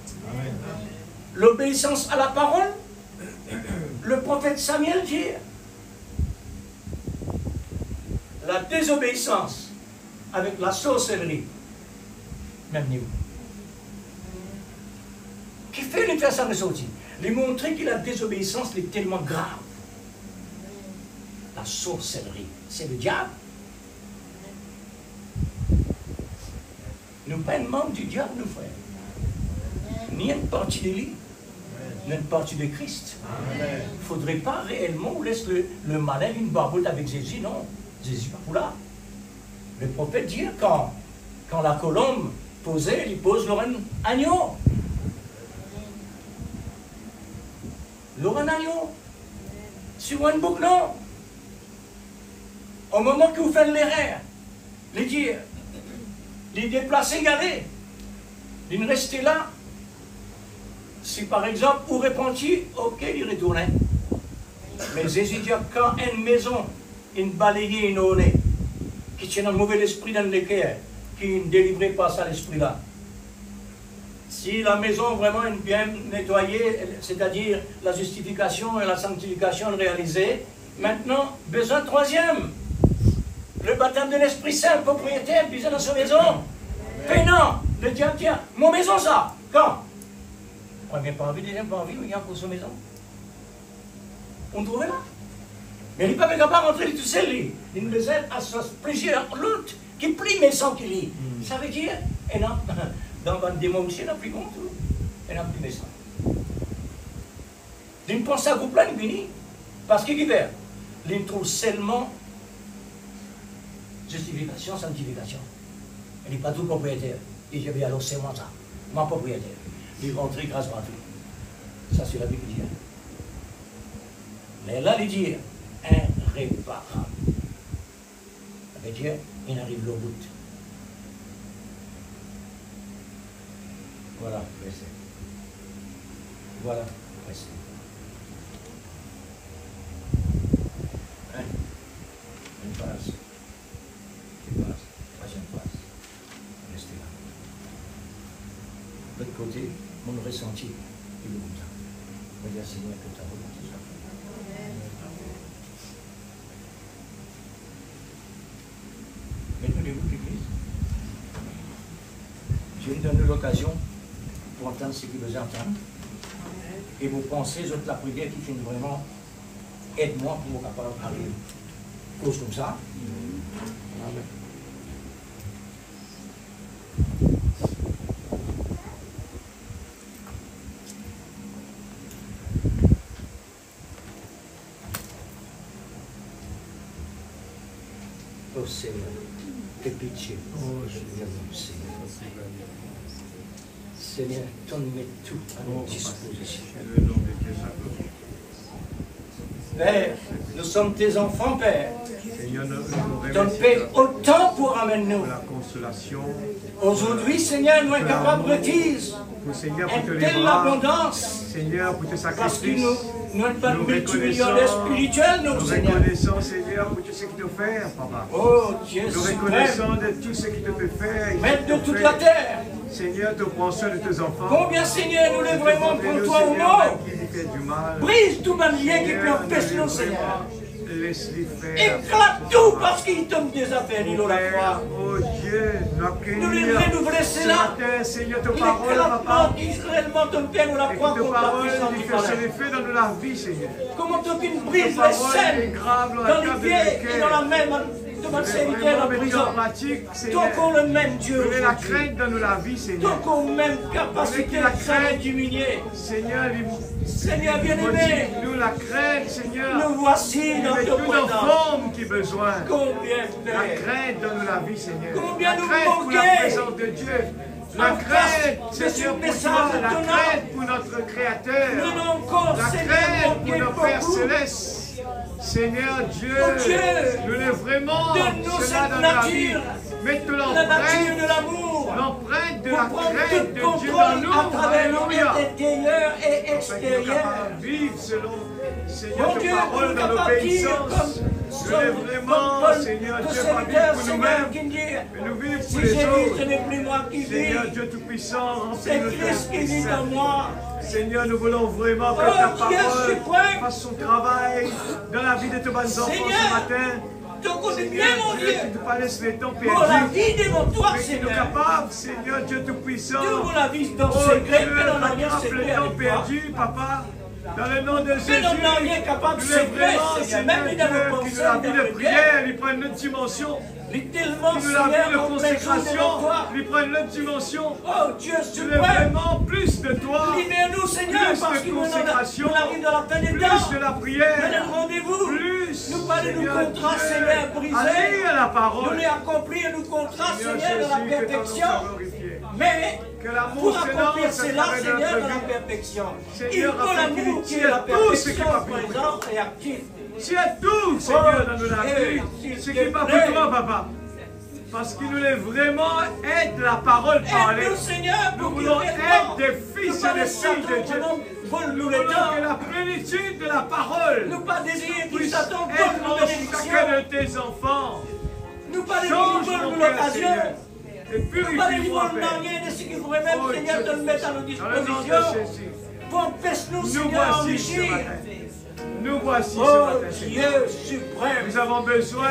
L'obéissance à la parole. Le prophète Samuel dit la désobéissance avec la sorcellerie. Même niveau. Qui fait lui faire ça de sortir? Lui montrer que la désobéissance est tellement grave. La sorcellerie, c'est le diable. Nous ne sommes pas un membre du diable, nous frères. Ni une partie de lui, ni une partie de Christ. Il ne faudrait pas réellement laisser le malin une barboute avec Jésus, non. Jésus pas pour là. Le prophète dit quand la colombe posait, il pose leur agneau. Leur agneau. Sur un bouclon. Au moment que vous faites l'erreur, les dire, les déplacer, garder, ils ne restaient là. Si par exemple, vous répondiez, ok, ils retournaient. Mais Jésus dit, quand une maison, une balayée, une ornée, qui tient un mauvais esprit dans le cœur, qui ne délivrait pas ça l'esprit-là, si la maison vraiment est bien nettoyée, c'est-à-dire la justification et la sanctification réalisée, maintenant, besoin de troisième. Le baptême de l'Esprit Saint, propriétaire, besoin dans sa maison. Mais non, le diable tient. Mon maison, ça. Quand? Première pas envie, deuxième pas envie, il y a pour sa maison. On trouve là. Mais il n'est pas capable de rentrer tout seul. Il nous aide à se plusieurs l'autre qui plie maison qui lit. Ça veut dire, et non, dans le démon aussi, il n'a plus compte. Il n'a plus maison. Il pense à groupe là, il finit. Parce qu'il est il trouve seulement justification, sanctification. Il n'est pas tout propriétaire. Et je vais alors, c'est moi ça, mon propriétaire. Il rentre grâce à tout. Ça, c'est la Bible qui dit. Mais là, il dit irréparable. Ça veut dire, il arrive au bout. Voilà, restez. Voilà, restez. Une phrase. Une phrase. Troisième phrase. Restez là. De l'autre côté, mon ressenti, il est comme ça. Je vais dire, Seigneur, que ta volonté soit faite. Maintenant, debout, l'Église. Je vous donne l'occasion pour entendre ce que vous entendez. Et vous pensez, autres, la prière qui finit vraiment, aide-moi pour vous capable d'arriver. Cause comme ça. Amen. Oh Seigneur, aie pitié. Oh Seigneur, Seigneur, donne-moi tout à notre disposition. Père, nous sommes tes enfants, Père. Donne paix autant pour amener nous. Aujourd'hui, Seigneur, nous sommes capables de dire une telle abondance. Seigneur, pour tes Parce que sacrifices. nous n'avons pas de multimillionnaires spirituels, nous, Seigneur. Nous reconnaissons, Seigneur, pour tout ce qu'il te fait, Papa. Oh Dieu, Nous suprême, reconnaissons de tout ce qu'il te peut faire. maître de toute la terre. Seigneur, te prends soin de tes enfants. Combien, Seigneur, nous lèverons pour toi au monde. Brise Brise tout le lien qui peut empêcher nous, Seigneur. Laisse-les faire. Éclate tout parce qu'il tombe des affaires, il la croix. Oh Dieu, nous accueillons. Nous les renouveler cela. Seigneur, ta Il parole, Papa. éclatement d'Israëlement ton Père nous la Et croix que ta contre la parole puissance du diffère malin. l'effet dans la vie, Seigneur. Comment ton Père Ta brise les parole est scènes grave dans dans la les table de pieds et dans la cœur. main de votre serviteur en prison. En pratique, Toi Seigneur. encore le même Dieu Donnez la aujourd'hui. crainte dans la vie, Toi Seigneur. encore même capacité la de crainte. d'humilier. Seigneur, Seigneur bien-aimé, nous la crainte, Seigneur. nous voici dans Mais ton toute présence. forme qui besoin. Combien, La Père, crainte donne la vie, Seigneur. Combien La nous crainte pour la manquer. présence de Dieu. La En crainte, face de Seigneur, ce pour message toi. La étonnant. crainte pour notre Créateur. nous n'avons encore, La Seigneur, crainte pour manqué nos Pères beaucoup. célestes. Seigneur Dieu, Oh Dieu, nous voulons vraiment donne-nous cela cette dans la nature, vie. Mettons la nature l'empreinte, de l'amour, l'empreinte de pour la prendre crainte tout de Dieu dans contrôle nous. à travers nos Alléluia. intérieurs et Afin que nous extérieurs. capables de vivre selon, Seigneur, Mon tes Dieu, paroles nous dans capables de dire l'obéissance. Nous voulons vraiment, comme Seigneur Paul, Dieu, ton pas vivre serviteur, pour Seigneur, nous-mêmes, qui dit, mais nous vivre si pour j'ai les dit, ce autres. n'est plus moi qui vis, Seigneur Dieu Tout-Puissant, c'est remplis-nous de Christ qui l'Esprit vit Saint. en moi. Seigneur, nous voulons vraiment que Oh, ta Dieu parole suprême. fasse son travail dans la vie de tes bonnes enfants Seigneur, ce matin. Ton côté bien, Seigneur mon Dieu, Dieu, qui te pas laisse les temps pour la perdus. vie devant toi, Mais qui nous Seigneur. capable, Seigneur Dieu Tout-Puissant. Pour la vie dans Oh le secret, Dieu, mais dans la vie rattrape secret le temps avec toi. perdu, Papa. Dans le nom de Jésus. Mais non, non, rien capable de nous voulons secret, vraiment, Seigneur, même Seigneur dans nos Dieu, pensées, qui nous la vie dans de nos prière, il prend une autre dimension. Les tellement, Qui nous la vie Seigneur, de en plein jour devant consécration, toi. il prend une autre dimension. Oh Dieu Tu veux suprême, vraiment plus de toi. libère-nous, Seigneur, Plus parce de que nous consécration, arrive dans la fin des plus temps. de la prière, Prenez rendez-vous. plus, Nous parlons de nos Seigneur contrats, Dieu, Seigneur, brisés. aller à la Nous parole. les accomplir, nos contrats, Seigneur Seigneur, dans la Jésus, que ton nom perfection. soit glorifié. Mais Que l'amour pour s'élance accomplir à cela, travers Seigneur, notre dans la vie. perfection, il Seigneur, faut afin qu'il l'amour qui est tire la tout ce qui perfection va plus. présent et actif. Tu as tout, Seigneur, dans notre Dieu, vie. Ce s'il qui te n'est pas plaît. pour toi, Papa. Parce qu'il nous voulait vraiment être la parole parlée. Aide-nous, Seigneur, Nous pour qu'il voulons réellement être des fils nous pas et des de filles de Satan, Dieu. nous vole Nous nous les voulons temps. que la plénitude de la parole Nous pas désirer qu'il puisse Satan être vole nos en bénédictions. chacun de tes enfants. Nous pas désirer Change qu'il vole mon nous cœur, l'occasion. Seigneur. Et Nous pas désirer purifie-moi, qu'il Père. vole rien de ce qu'il pourrait même, Oh, Seigneur, Dieu, te le mettre à nos dans le nom dispositions. de Jésus. Pour empêcher-nous, Nous Seigneur, voici ce enrichir. matin. Nous voici ce Oh matin, Seigneur. Dieu suprême, Nous avons besoin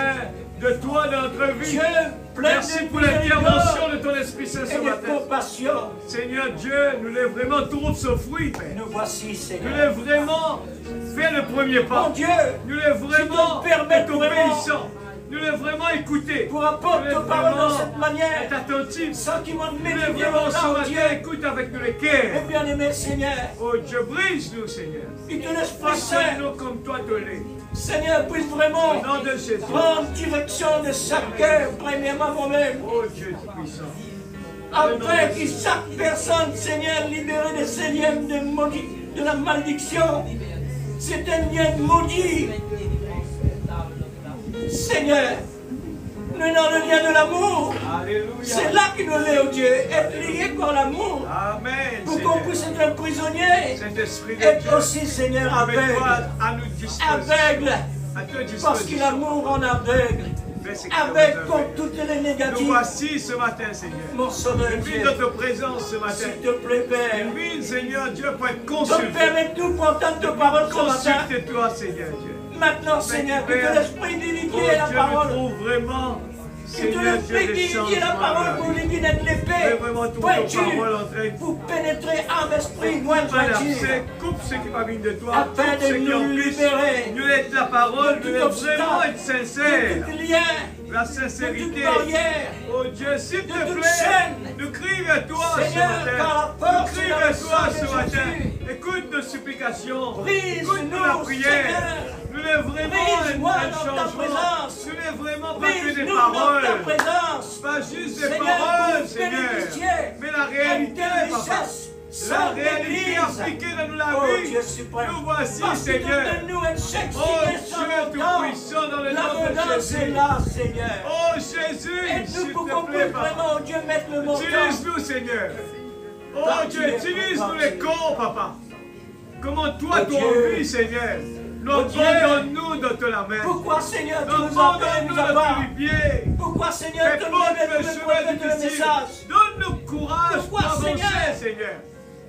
de toi dans notre vie. Dieu plein Merci de pour l'intervention miséricorde de ton Esprit Saint ce et de matin. compassion. Seigneur Dieu, nous voulons vraiment trouver ce fruit, Père. Nous voici, Nous Seigneur. voulons vraiment faire le premier Mon pas. Dieu, Nous voulons vraiment te permets être obéissants. Nous voulons vraiment écouter. pour apporter Nous ta voulons parole dans vraiment cette manière, être attentifs. sans qu'il m'en Nous mette voulons bien vraiment ce longtemps, matin Dieu. écoute avec nous le Et cœur. bien aimé, Seigneur, Oh Dieu, brise-nous, Seigneur. et que l'Esprit Saint, Fasse-nous comme toi te l'es. Seigneur, puisse Au vraiment nom de Jésus. prendre direction de chaque cœur, premièrement moi-même, Oh Dieu puissant. afin que chaque personne, Seigneur, libérée des célièmes de de la malédiction. C'est un lien maudit. Seigneur, nous sommes dans le lien de l'amour. C'est là qu'il nous lie, oh Dieu. Être lié par l'amour. Amen. Pour qu'on puisse être un prisonnier. Être aussi, Seigneur, aveugle. Aveugle. Parce que l'amour en aveugle. Avec contre toutes les négatives. Nous voici ce matin, Seigneur. Mon sauveur Dieu. Notre présence ce matin. S'il te plaît, Père. Oui, Seigneur Dieu, pour être Donc, consulté. permets-nous pour entendre ta parole ce matin. Consulte-toi, Seigneur Dieu. Maintenant, Seigneur, que l'esprit d'unité est la Dieu, parole. nous trouve vraiment, Que Seigneur Dieu, l'esprit des d'unité est la parole pour lui d'être l'épée. vraiment tout Pointue. parole en train Pour pénétrer âme, esprit, moelle, jointure. coupe ce qui va venir de toi. Afin coupe ce de qui nous empêche. libérer. Nous être la parole, de nous tout être obstacle, vraiment être sincère. De tout lien. La De sincérité. toute barrière. Oh Dieu, s'il te toute plaît, chaîne. nous crions à toi Seigneur, ce matin. par la force Nous crions de à la toi sang de ce matin. Jésus. Écoute nos supplications. Brise-nous, Écoute la prière. Seigneur. Nous voulons vraiment Brise-moi un dans ta changement. présence. Nous voulons vraiment pas que des Brise-nous dans ta paroles. présence. Pas juste des Seigneur, paroles, pour Seigneur. bénéficier Mais la réalité, d'une papa. richesse La sans réalité église. appliquée dans la Oh vie. Dieu suprême. Nous voici, Parce que Seigneur. donne-nous un chèque Oh signé Dieu sans montant. tout-puissant, dans le nom de L'abondance est Jésus. là, Seigneur. Oh Jésus, Aide-nous s'il pour te qu'on plaît, puisse papa. vraiment, oh Dieu, mettre le montant. Utilise-nous, Seigneur. Oh Parti, Dieu, utilise-nous les corps, papa. Comment toi, Oh tu as Dieu. envie, Seigneur. Nous Oh Dieu. abandonnons-nous dans la main. Pourquoi, Seigneur, tu Nous nous appelles et abandonnons nous abat? notre pied. Pourquoi, Seigneur, Fais tu nous porte lèves le et nous chemin prophètes le difficile. message? Donne-nous courage pour Pourquoi, avancer, Seigneur? Seigneur.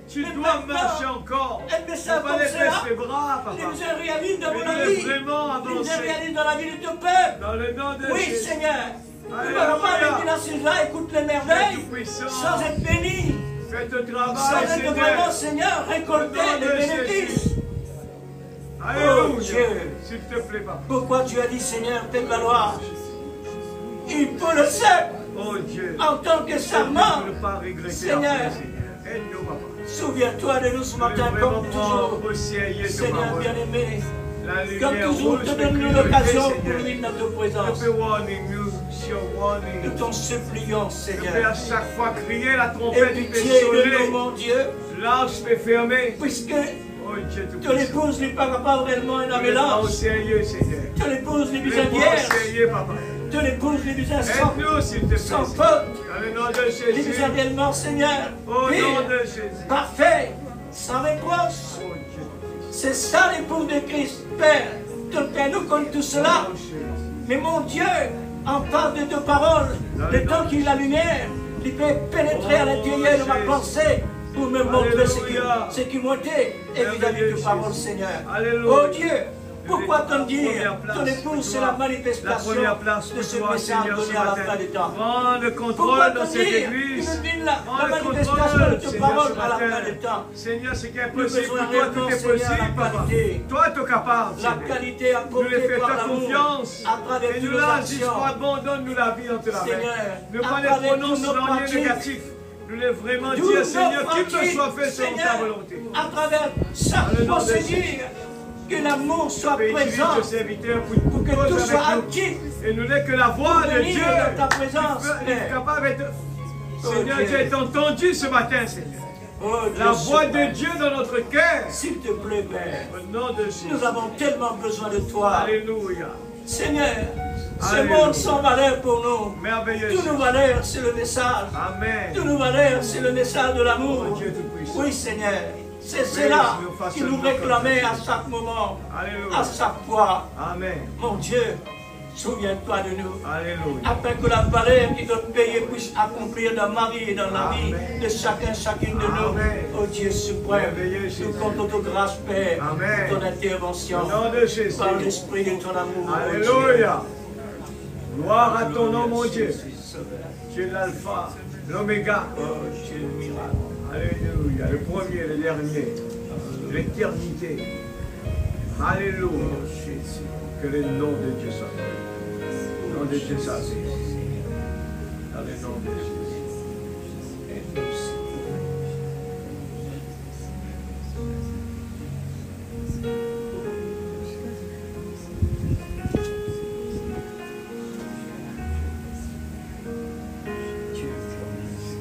Tu Mais dois maintenant, marcher encore. un message Faut pas comme les cela, baisser les bras, papa. Il nous réalise dans Mais mon nous vie. voulons vraiment Il nous avancer. réalise dans la vie de ton peuple. Dans le nom de Oui, Jésus. Seigneur. Nous ne Alléluia. pouvons pas venir dans ces là, écoute les merveilles, Tout-puissant. sans être bénis, Fais ton sans travail, être Seigneur. vraiment, Seigneur, récolter Au nom de les bénéfices. Alléluia. Oh, Dieu. S'il te plaît, papa. Pourquoi tu as dit, Seigneur, fais valoir? Il faut le faire Oh Dieu. en tant que Aide-nous serment. de ne pas regretter Seigneur. après, Seigneur. Aide-nous, papa. Souviens-toi de nous ce matin, Nous voulons comme toujours. vraiment sérieux, Seigneur parole. bien-aimé, La comme lumière toujours, rouge, te le donne-nous cri de l'occasion Dieu, pour Seigneur. lui notre Nous présence. pouvons warning, nous sur Nous warning. t'en supplions, Nous pouvons Seigneur. à chaque fois crier, la Et trompette peut pitié de nous, sonner, mon Dieu, l'arche peut fermer. puisque Oh Dieu tout ton épouse n'est pas réellement une Au mélange. sérieux, Seigneur. Ton épouse n'est Le pas prends au vierge. sérieux, papa. Ton épouse n'est pas sans, Aide-nous, s'il te plaît. sans faute. Dans le nom de Jésus. N'est pas réellement, Seigneur. Au nom Pire, de Jésus. parfait, sans reproche. Oh Dieu. C'est ça l'épouse de Christ. Père, ton Père nous connaît tout cela. Oh, Jésus. Mais mon Dieu, en parle de tes paroles, le temps qu'il a la lumière, il peut pénétrer à l'intérieur de ma pensée pour me montrer Alléluia. ce qui m'était et vis-à-vis de tes paroles, Seigneur. Alléluia. Oh Dieu, pourquoi t'en dire? Ton épouse, c'est la La manifestation première place de pour ce toi, message Seigneur, ce donné à la fin matin. des temps. Prends le Pourquoi contrôle t'en dans cette dire? église. Tu nous dis la Prends le manifestation contrôle, de tes Seigneur, paroles ce à la fin matin. des temps. Seigneur, ce qui est Nous possible besoin pour toi, réellement, tout est Seigneur, possible, la papa. qualité. Toi, tu es capable, La Seigneur. qualité Nous les apportée faisons par ta l'amour confiance. à travers Et toutes nous nos là, actions. jusqu'à abandonne-nous la vie entre la main. Seigneur, Ne pas à les travers prononcer tous nos dans les pratiques. négatifs. Nous voulons vraiment Tous dire, nos Seigneur, qu'il te pratiques, soit fait selon ta Seigneur, volonté. à travers Dans chaque le nom de procédure, que l'amour soit Utilise présent, tes serviteurs pour pour que cause tout soit avec nous. actif, Et nous n'est que la voix pour de venir Dieu dans ta présence, qui est Père. capable d'être. Oh Seigneur, Dieu. Dieu est entendu ce matin, Seigneur. Oh, Dieu La voix suprême. de Dieu dans notre cœur. S'il te plaît, Père, Au nom de Jésus. nous avons tellement besoin de toi. Alléluia. Seigneur, ce Alléluia. monde sans valeur pour nous. Merveilleux. Toutes nos valeurs, c'est le message. Amen. Toutes nos valeurs, c'est le message de l'amour. Oh, Dieu Tout-Puissant. Oui, Seigneur. C'est cela qui nous réclamait à chaque moment, Alléluia. à chaque fois. Amen. Mon Dieu, souviens-toi de nous. Alléluia. Afin que la valeur qui doit payer puisse accomplir dans ma vie et dans la vie Amen. de chacune de nous. Amen. Oh Dieu suprême, Merveilleux Jésus. nous comptons ton grâce, Père, Amen. ton intervention, Au nom de Jésus. par l'esprit de ton amour. oh Alléluia. Gloire à ton nom, mon Dieu. Je suis sauveur. Tu es l'alpha, l'oméga. Oh, tu es le miracle. Alléluia. Le premier, le dernier. L'éternité. Alléluia. Oh, Jésus. Que le nom de Dieu soit béni. Le nom de Dieu soit béni. Dans le nom de Jésus. Aide-nous, Seigneur. Dieu promise.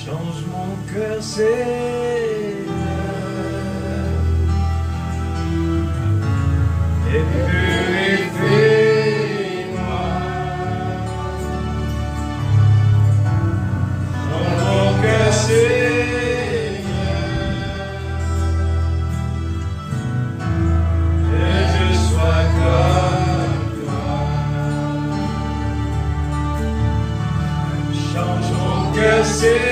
Change mon cœur, Seigneur, et purifie-moi. Change mon cœur, Seigneur, que je sois comme toi. Change mon cœur, Seigneur,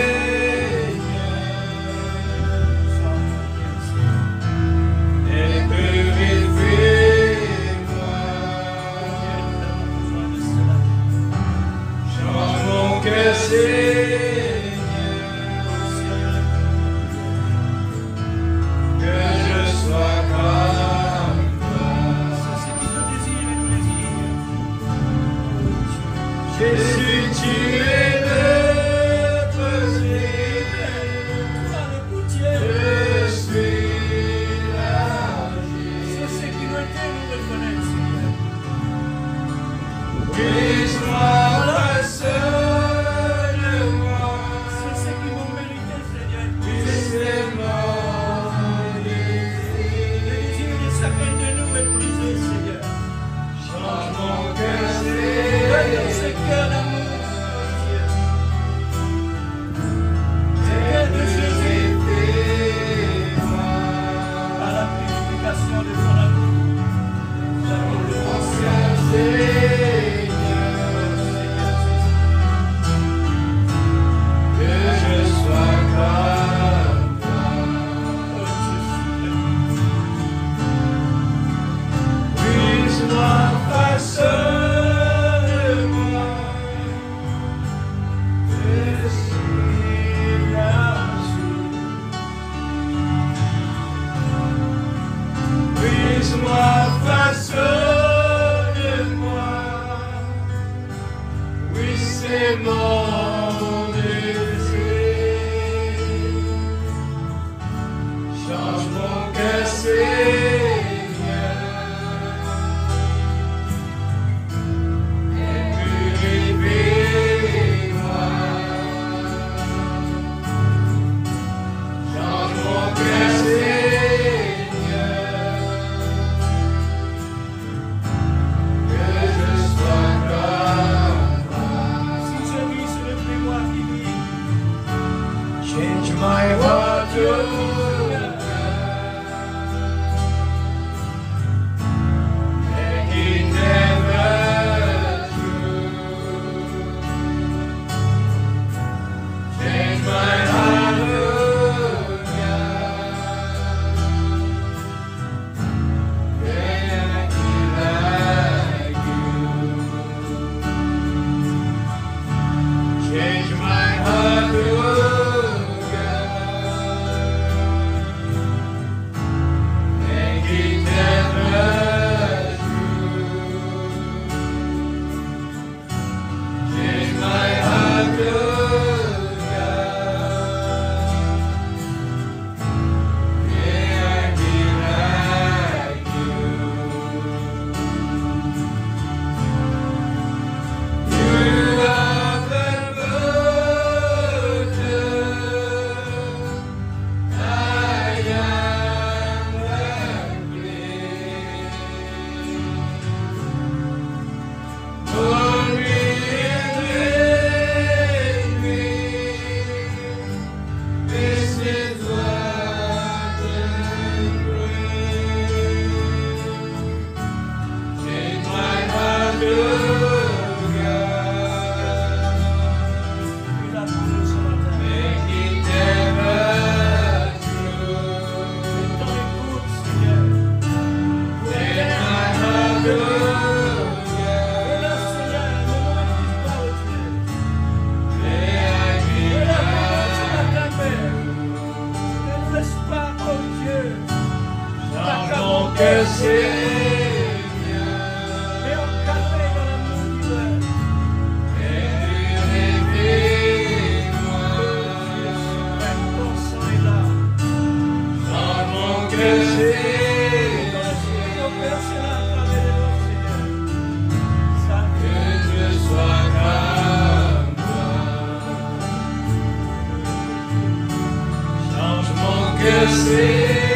change my heart to make it never true. Change my heart to change my heart to make it never true. Change my heart to may I be like you. You are the I am the clay. Mold me and make me. This is what I pray. Change my heart to make it never true. Change my heart to may I be dans mon cœur, Seigneur, et réveille-moi. Dans mon cœur, Seigneur, que je sois comme toi. Change mon cœur, Seigneur.